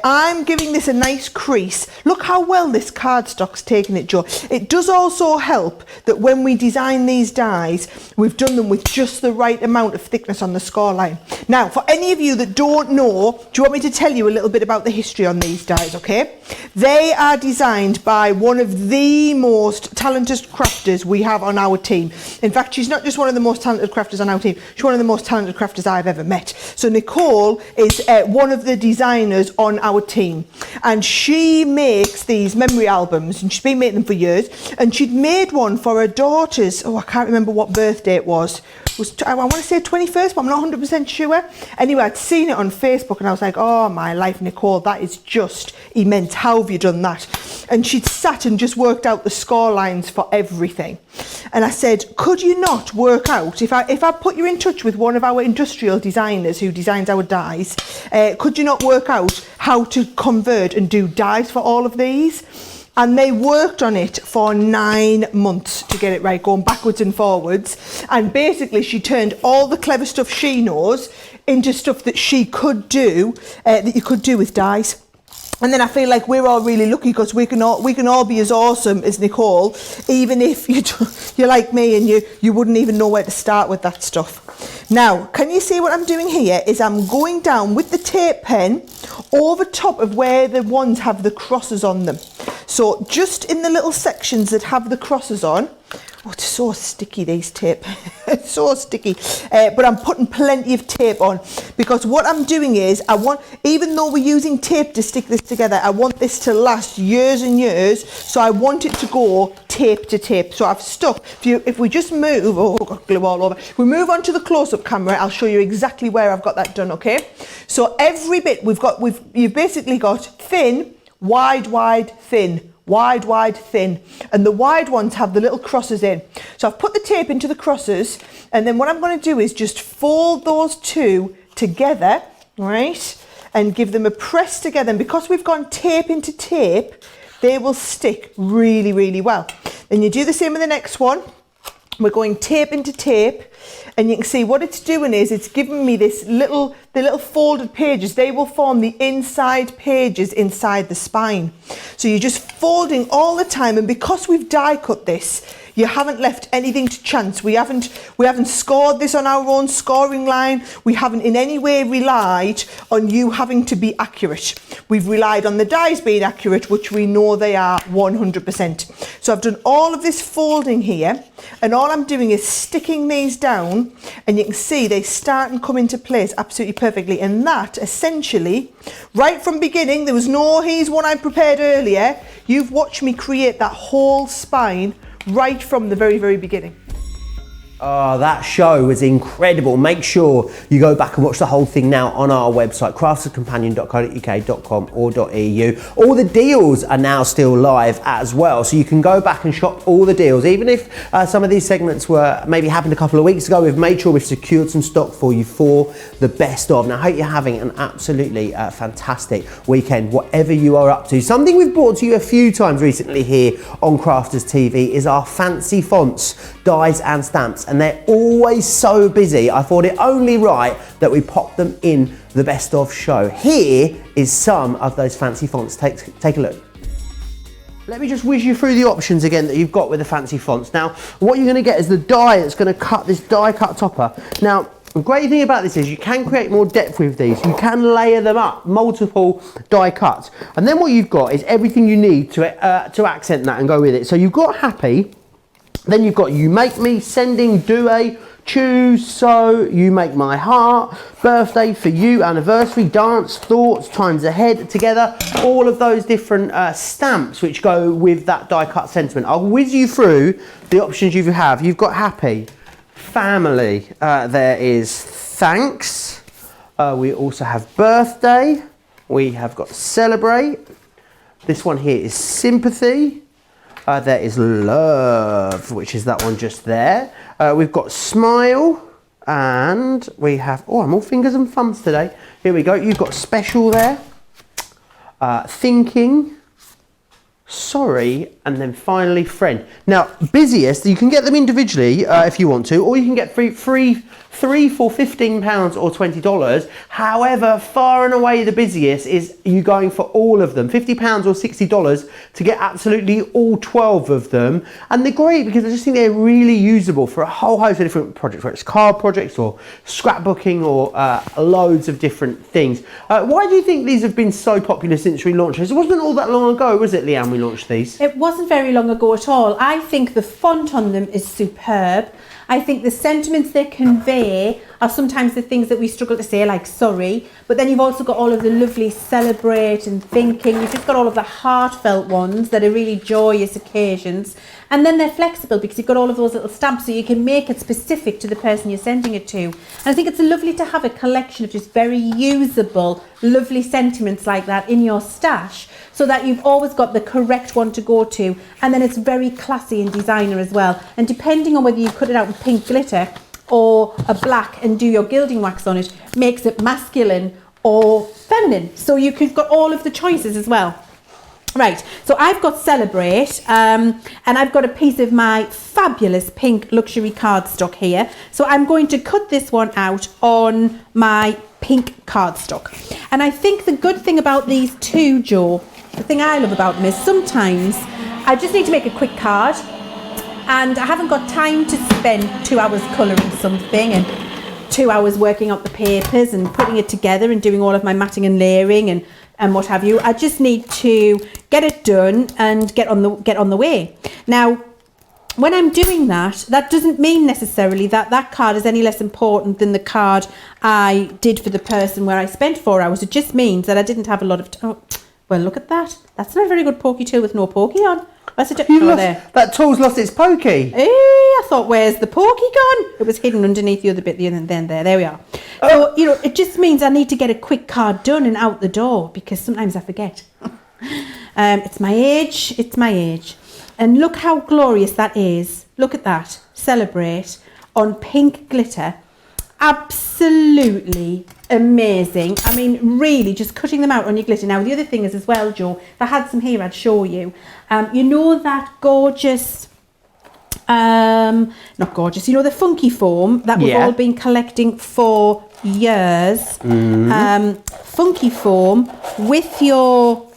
I'm giving this a nice crease. Look how well this cardstock's taken it, Joe. It does also help that when we design these dies, we've done them with just the right amount of thickness on the score line. Now, for any of you that don't know, do you want me to tell you a little bit about the history on these dies, okay? They are designed by one of the most talented crafters we have on our team. In fact, she's not just one of the most talented crafters on our team, she's one of the most talented crafters I've ever met. So Nicole Nicole is one of the designers on our team, and she makes these memory albums, and she's been making them for years, and she'd made one for her daughter's, I can't remember what birthday it was. I want to say 21st, but I'm not 100% sure. Anyway, I'd seen it on Facebook and I was like, oh my life, Nicole, that is just immense. How have you done that? And she'd sat and just worked out the score lines for everything. And I said, could you not work out, if I put you in touch with one of our industrial designers who designs our dies, could you not work out how to convert and do dies for all of these? And they worked on it for 9 months to get it right, going backwards and forwards. And basically she turned all the clever stuff she knows into stuff that she could do, that you could do with dies. And then I feel like we're all really lucky because we can all be as awesome as Nicole, even if you're like me and you wouldn't even know where to start with that stuff. Now, can you see what I'm doing here is I'm going down with the tape pen over top of where the ones have the crosses on them. So just in the little sections that have the crosses on, oh, it's so sticky, these tape, it's so sticky, but I'm putting plenty of tape on because what I'm doing is even though we're using tape to stick this together, I want this to last years and years, so I want it to go tape to tape. So I've stuck, if we just move, oh, I've got glue all over, if we move on to the close-up camera, I'll show you exactly where I've got that done, okay? So every bit you've basically got thin, wide, wide, thin, wide, wide, thin, and the wide ones have the little crosses in. So I've put the tape into the crosses, and then what I'm going to do is just fold those two together, right, and give them a press together. And because we've gone tape into tape, they will stick really, really well. Then you do the same with the next one. We're going tape into tape, and you can see what it's doing is it's giving me the little folded pages. They will form the inside pages inside the spine. So you're just folding all the time, and because we've die cut this, you haven't left anything to chance. We haven't scored this on our own scoring line. We haven't in any way relied on you having to be accurate. We've relied on the dies being accurate, which we know they are 100%. So I've done all of this folding here, and all I'm doing is sticking these down, and you can see they start and come into place absolutely perfectly. And that essentially, right from beginning, there was no here's one I prepared earlier. You've watched me create that whole spine right from the very, very beginning. Oh, that show was incredible. Make sure you go back and watch the whole thing now on our website, craftsofcompanion.co.uk.com or .eu. All the deals are now still live as well, so you can go back and shop all the deals. Even if some of these segments were maybe happened a couple of weeks ago, we've made sure we've secured some stock for you for the best of. Now, I hope you're having an absolutely fantastic weekend, whatever you are up to. Something we've brought to you a few times recently here on Crafters TV is our fancy fonts, dies and stamps. And they're always so busy, I thought it only right that we pop them in the best of show. Here is some of those fancy fonts. Take a look. Let me just whiz you through the options again that you've got with the fancy fonts. Now, what you're going to get is the die that's going to cut this die cut topper. Now, the great thing about this is you can create more depth with these. You can layer them up, multiple die cuts. And then what you've got is everything you need to accent that and go with it. So you've got happy. Then you've got you make me, sending, do a, choose, so, you make my heart, birthday for you, anniversary, dance, thoughts, times ahead, together, all of those different stamps which go with that die cut sentiment. I'll whiz you through the options you have. You've got happy, family, there is thanks, we also have birthday, we have got celebrate, this one here is sympathy, there is love, which is that one just there. We've got smile, and we have, oh, I'm all fingers and thumbs today. Here we go. You've got special there. Thinking, sorry, and then finally friend. Now, busiest, you can get them individually if you want to, or you can get three for £15 or $20. However, far and away the busiest is you going for all of them, £50 or $60 to get absolutely all 12 of them. And they're great because I just think they're really usable for a whole host of different projects, whether it's card projects or scrapbooking or loads of different things. Why do you think these have been so popular since we launched this? It wasn't all that long ago, was it, Leanne, we launched these? It wasn't very long ago at all. I think the font on them is superb. I think the sentiments they convey are sometimes the things that we struggle to say, like sorry, but then you've also got all of the lovely celebrate and thinking. You've just got all of the heartfelt ones that are really joyous occasions. And then they're flexible because you've got all of those little stamps, so you can make it specific to the person you're sending it to. And I think it's lovely to have a collection of just very usable, lovely sentiments like that in your stash, so that you've always got the correct one to go to, and then it's very classy and designer as well. And depending on whether you cut it out with pink glitter or a black and do your gilding wax on it, makes it masculine or feminine. So you've got all of the choices as well. Right, so I've got Celebrate, and I've got a piece of my fabulous pink luxury cardstock here. So I'm going to cut this one out on my pink cardstock. And I think the good thing about these two, Jo, the thing I love about them is sometimes I just need to make a quick card and I haven't got time to spend 2 hours colouring something and 2 hours working out the papers and putting it together and doing all of my matting and layering and what have you. I just need to get it done and get on the way. Now, when I'm doing that, that doesn't mean necessarily that that card is any less important than the card I did for the person where I spent 4 hours. It just means that I didn't have a lot of time. Oh, well, look at that. That's not a very good pokey tool with no pokey on. There. That tool's lost its pokey. I thought, where's the pokey gone? It was hidden underneath the other bit, and then there we are. So, it just means I need to get a quick card done and out the door, because sometimes I forget. It's my age. And look how glorious that is. Look at that. Celebrate on pink glitter. Absolutely amazing. I mean, really, just cutting them out on your glitter. Now, the other thing is as well, Jo, if I had some here, I'd show you. You know that gorgeous, not gorgeous, you know the funky foam that we've all been collecting for years. Funky foam with your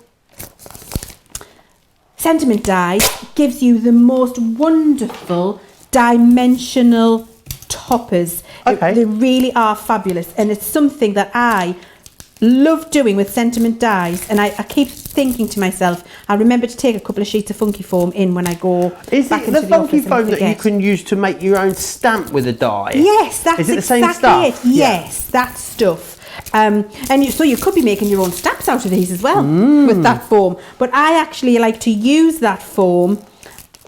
sentiment die gives you the most wonderful dimensional toppers. Okay. They really are fabulous, and it's something that I love doing with sentiment dies, and I keep thinking to myself, I remember to take a couple of sheets of funky foam in when I go Is back it into the the funky office. foam that you can use to make your own stamp with a die? Yes, that's Is it the exactly same stuff? it. Yes, that stuff. So you could be making your own stamps out of these as well with that foam. But I actually like to use that foam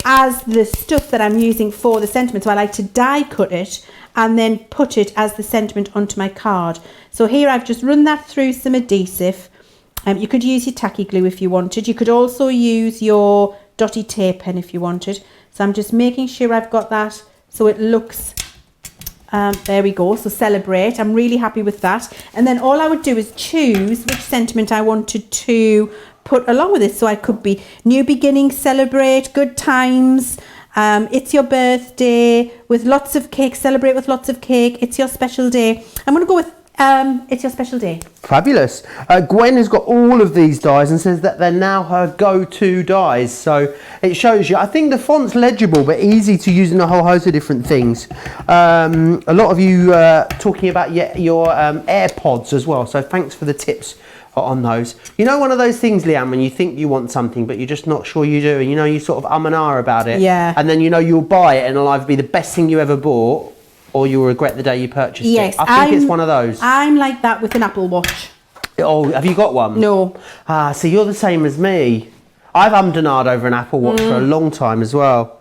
as the stuff that I'm using for the sentiment. So I like to die cut it and then put it as the sentiment onto my card. So here I've just run that through some adhesive. You could use your tacky glue if you wanted. You could also use your dotty tape pen if you wanted. So I'm just making sure I've got that so it looks, there we go. So Celebrate, I'm really happy with that. And then all I would do is choose which sentiment I wanted to put along with it. So I could be New Beginning, Celebrate, Good Times, It's Your Birthday with lots of cake, Celebrate with lots of cake, It's Your Special Day. I'm going to go with It's Your Special Day. Fabulous. Gwen has got all of these dies and says that they're now her go-to dies. So it shows you. I think the font's legible but easy to use in a whole host of different things. A lot of you talking about your AirPods as well. So thanks for the tips on those. You know, one of those things, Leanne, when you think you want something but you're just not sure you do, and you sort of and ah about it. Yeah. And then you'll buy it and it'll either be the best thing you ever bought, or you'll regret the day you purchased it. I think it's one of those. I'm like that with an Apple Watch. Oh, have you got one? No. So you're the same as me. I've and ahed over an Apple Watch for a long time as well.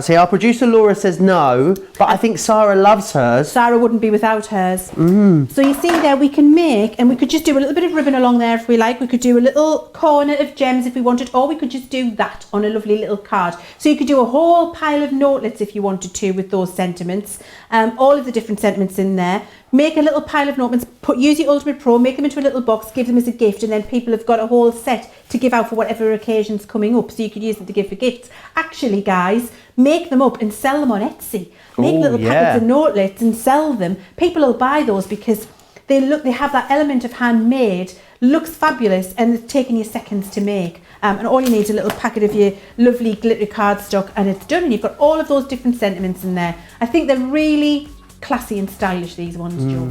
See, our producer Laura says no, but I think Sarah loves hers. Sarah wouldn't be without hers. So you see there, we can make, and we could just do a little bit of ribbon along there if we like. We could do a little corner of gems if we wanted, or we could just do that on a lovely little card. So you could do a whole pile of notelets if you wanted to with those sentiments, all of the different sentiments in there. Make a little pile of notements, use your Ultimate Pro, make them into a little box, give them as a gift, and then people have got a whole set to give out for whatever occasion's coming up, so you could use them to give for gifts. Actually, guys, make them up and sell them on Etsy. Make little packets of notelets and sell them. People will buy those because they have that element of handmade, looks fabulous, and it's taking you seconds to make. And all you need is a little packet of your lovely glittery cardstock, and it's done, and you've got all of those different sentiments in there. I think they're really classy and stylish, these ones, Jo.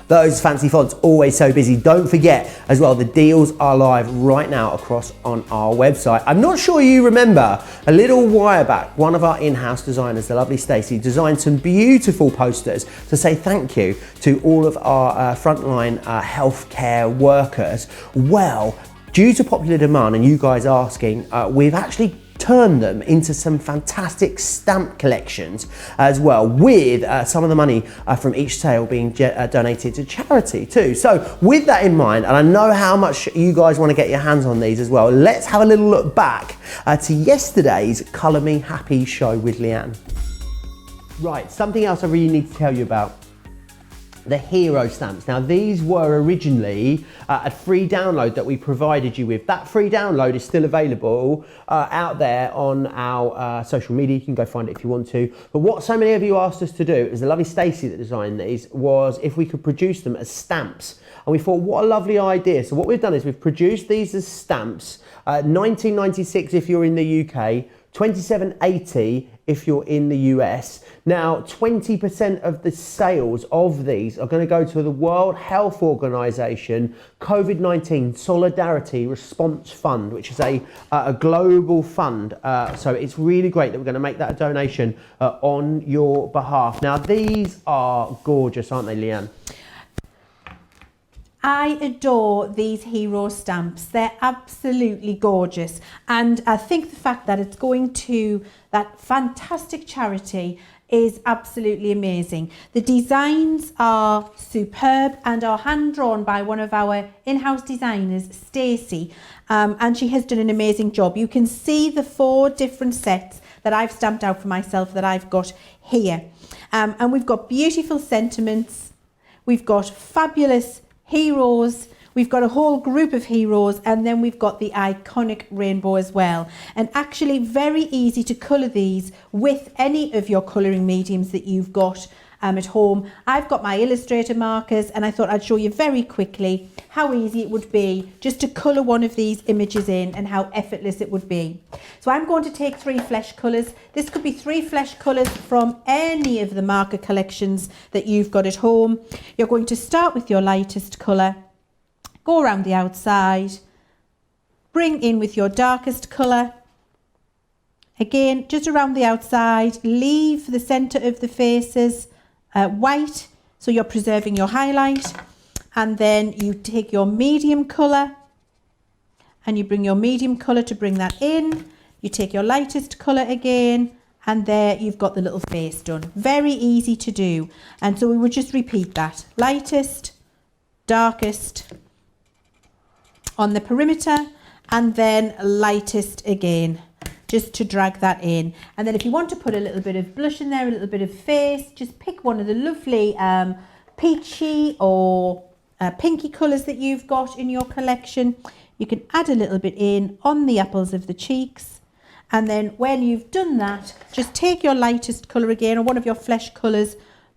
those fancy fonts, always so busy. Don't forget as well, the deals are live right now across on our website. I'm not sure you remember, a little while back, one of our in-house designers, the lovely Stacey, designed some beautiful posters to say thank you to all of our frontline healthcare workers. Well, due to popular demand and you guys asking, we've actually turned them into some fantastic stamp collections as well, with some of the money from each sale being donated to charity too. So with that in mind, and I know how much you guys want to get your hands on these as well, let's have a little look back to yesterday's Colour Me Happy show with Leanne. Right, something else I really need to tell you about. The hero stamps. Now these were originally a free download that we provided you with. That free download is still available out there on our social media. You can go find it if you want to. But what so many of you asked us to do, is the lovely Stacey that designed these, was if we could produce them as stamps. And we thought, what a lovely idea. So what we've done is we've produced these as stamps, 1996 if you're in the UK, 27.80 if you're in the US. Now, 20% of the sales of these are going to go to the World Health Organization COVID-19 Solidarity Response Fund, which is a global fund. So it's really great that we're going to make that a donation on your behalf. Now, these are gorgeous, aren't they, Leanne? I adore these hero stamps. They're absolutely gorgeous. And I think the fact that it's going to that fantastic charity is absolutely amazing. The designs are superb and are hand drawn by one of our in-house designers, Stacey, and she has done an amazing job. You can see the 4 different sets that I've stamped out for myself that I've got here. And we've got beautiful sentiments. We've got fabulous heroes, we've got a whole group of heroes, and then we've got the iconic rainbow as well. And actually very easy to colour these with any of your colouring mediums that you've got at home. I've got my Illustrator markers, and I thought I'd show you very quickly how easy it would be just to colour one of these images in and how effortless it would be. So I'm going to take 3 flesh colours. This could be 3 flesh colours from any of the marker collections that you've got at home. You're going to start with your lightest colour, go around the outside, bring in with your darkest colour. Again, just around the outside, leave the centre of the faces white, so you're preserving your highlight. And then you take your medium colour and you bring your medium colour to bring that in. You take your lightest colour again, and there you've got the little face done. Very easy to do. And so we would just repeat that. Lightest, darkest on the perimeter, and then lightest again, just to drag that in. And then if you want to put a little bit of blush in there, a little bit of face, just pick one of the lovely peachy or pinky colours that you've got in your collection. You can add a little bit in on the apples of the cheeks. And then when you've done that, just take your lightest colour again, or one of your flesh colours,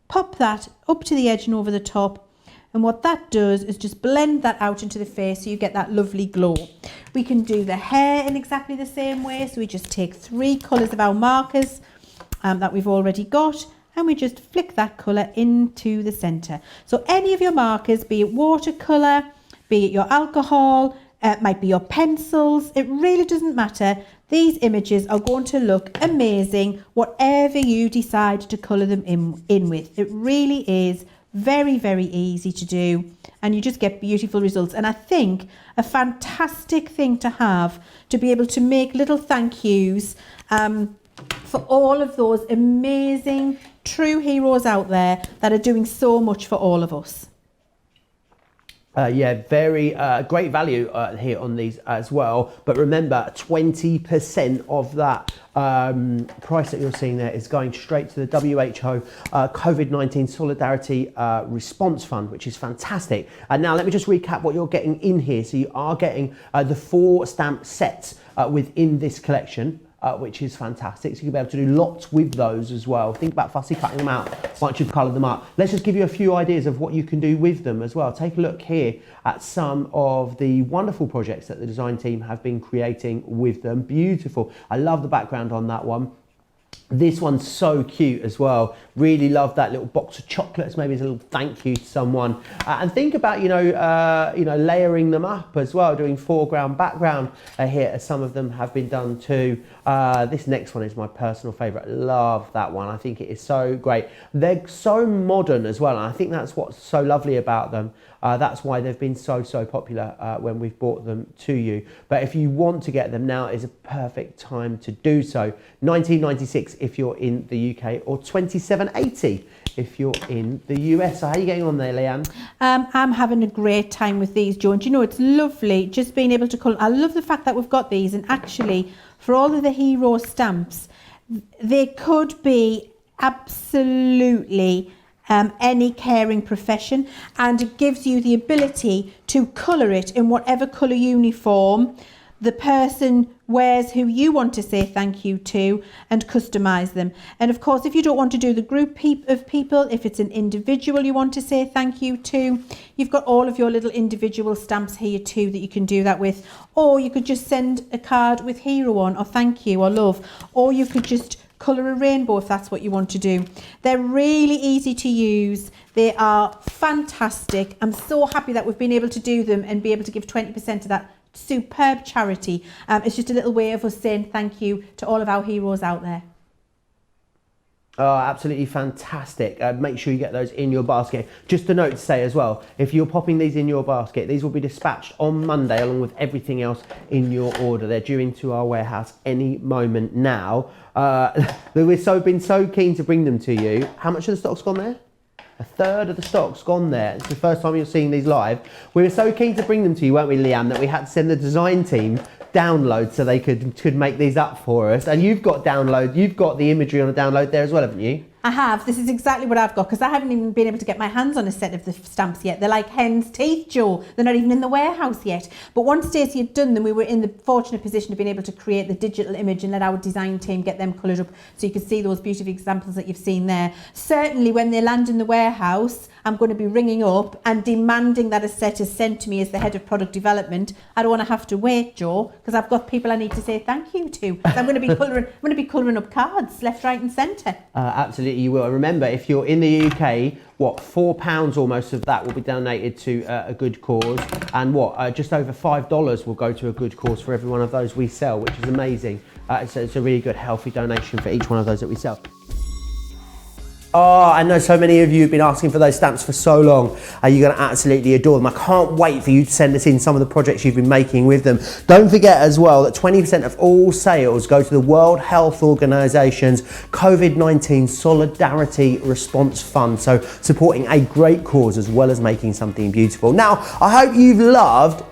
pop that up to the edge and over the top. And what that does is just blend that out into the face so you get that lovely glow. We can do the hair in exactly the same way. So we just take 3 colours of our markers that we've already got, and we just flick that colour into the centre. So any of your markers, be it watercolour, be it your alcohol, it might be your pencils, it really doesn't matter. These images are going to look amazing, whatever you decide to colour them in with. It really is very, very easy to do, and you just get beautiful results. And I think a fantastic thing to have, to be able to make little thank yous for all of those amazing true heroes out there that are doing so much for all of us. Yeah, very great value here on these as well. But remember, 20% of that price that you're seeing there is going straight to the WHO COVID-19 Solidarity Response Fund, which is fantastic. And now let me just recap what you're getting in here. So you are getting the 4 stamp sets within this collection. Which is fantastic. So you'll be able to do lots with those as well. Think about fussy cutting them out once you've coloured them up. Let's just give you a few ideas of what you can do with them as well. Take a look here at some of the wonderful projects that the design team have been creating with them. Beautiful. I love the background on that one. This one's so cute as well. Really love that little box of chocolates. Maybe it's a little thank you to someone. And think about, you know, layering them up as well, doing foreground, background here, as some of them have been done too. This next one is my personal favorite. Love that one. I think it is so great. They're so modern as well, and I think that's what's so lovely about them. That's why they've been so popular when we've brought them to you. But if you want to get them, now is a perfect time to do so. $19.96 if you're in the UK, or $27.80 if you're in the US. So how are you getting on there, Leanne? I'm having a great time with these, Joe. And you know, it's lovely just being able to colour. I love the fact that we've got these, and actually for all of the hero stamps, they could be absolutely any caring profession, and it gives you the ability to colour it in whatever colour uniform the person wears who you want to say thank you to, and customise them. And of course, if you don't want to do the group of people, if it's an individual you want to say thank you to, you've got all of your little individual stamps here too that you can do that with. Or you could just send a card with hero on, or thank you, or love. Or you could just colour a rainbow if that's what you want to do. They're really easy to use. They are fantastic. I'm so happy that we've been able to do them and be able to give 20% of that superb charity. It's just a little way of us saying thank you to all of our heroes out there. Oh, absolutely fantastic. Make sure you get those in your basket. Just a note to say as well, if you're popping these in your basket, these will be dispatched on Monday along with everything else in your order. They're due into our warehouse any moment now. We've been so keen to bring them to you. How much of the stock's gone there? A third of the stock's gone there. It's the first time you're seeing these live. We were so keen to bring them to you, weren't we, Leanne, that we had to send the design team download so they could make these up for us. And you've got the imagery on a download there as well, haven't you? I have. This is exactly what I've got, because I haven't even been able to get my hands on a set of the stamps yet. They're like hen's teeth, Joe. They're not even in the warehouse yet. But once Stacey had done them, we were in the fortunate position of being able to create the digital image and let our design team get them coloured up so you could see those beautiful examples that you've seen there. Certainly when they land in the warehouse, I'm going to be ringing up and demanding that a set is sent to me as the head of product development. I don't want to have to wait, Joe, because I've got people I need to say thank you to. So I'm going to be colouring up cards left, right and centre. Absolutely, you will. Remember, if you're in the UK, £4 almost of that will be donated to a good cause, and just over $5 will go to a good cause for every one of those we sell, which is amazing. It's a really good, healthy donation for each one of those that we sell. Oh, I know so many of you have been asking for those stamps for so long. You're going to absolutely adore them. I can't wait for you to send us in some of the projects you've been making with them. Don't forget as well that 20% of all sales go to the World Health Organization's COVID-19 Solidarity Response Fund. So supporting a great cause as well as making something beautiful. Now, I hope you've loved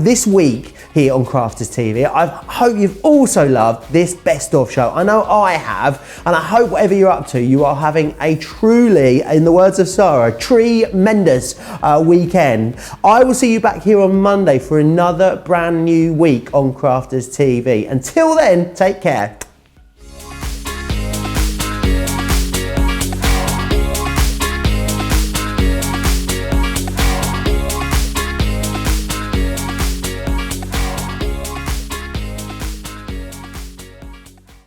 this week here on Crafters TV. I hope you've also loved this best of show. I know I have, and I hope whatever you're up to, you are having a truly, in the words of Sarah, tremendous weekend. I will see you back here on Monday for another brand new week on Crafters TV. Until then, take care.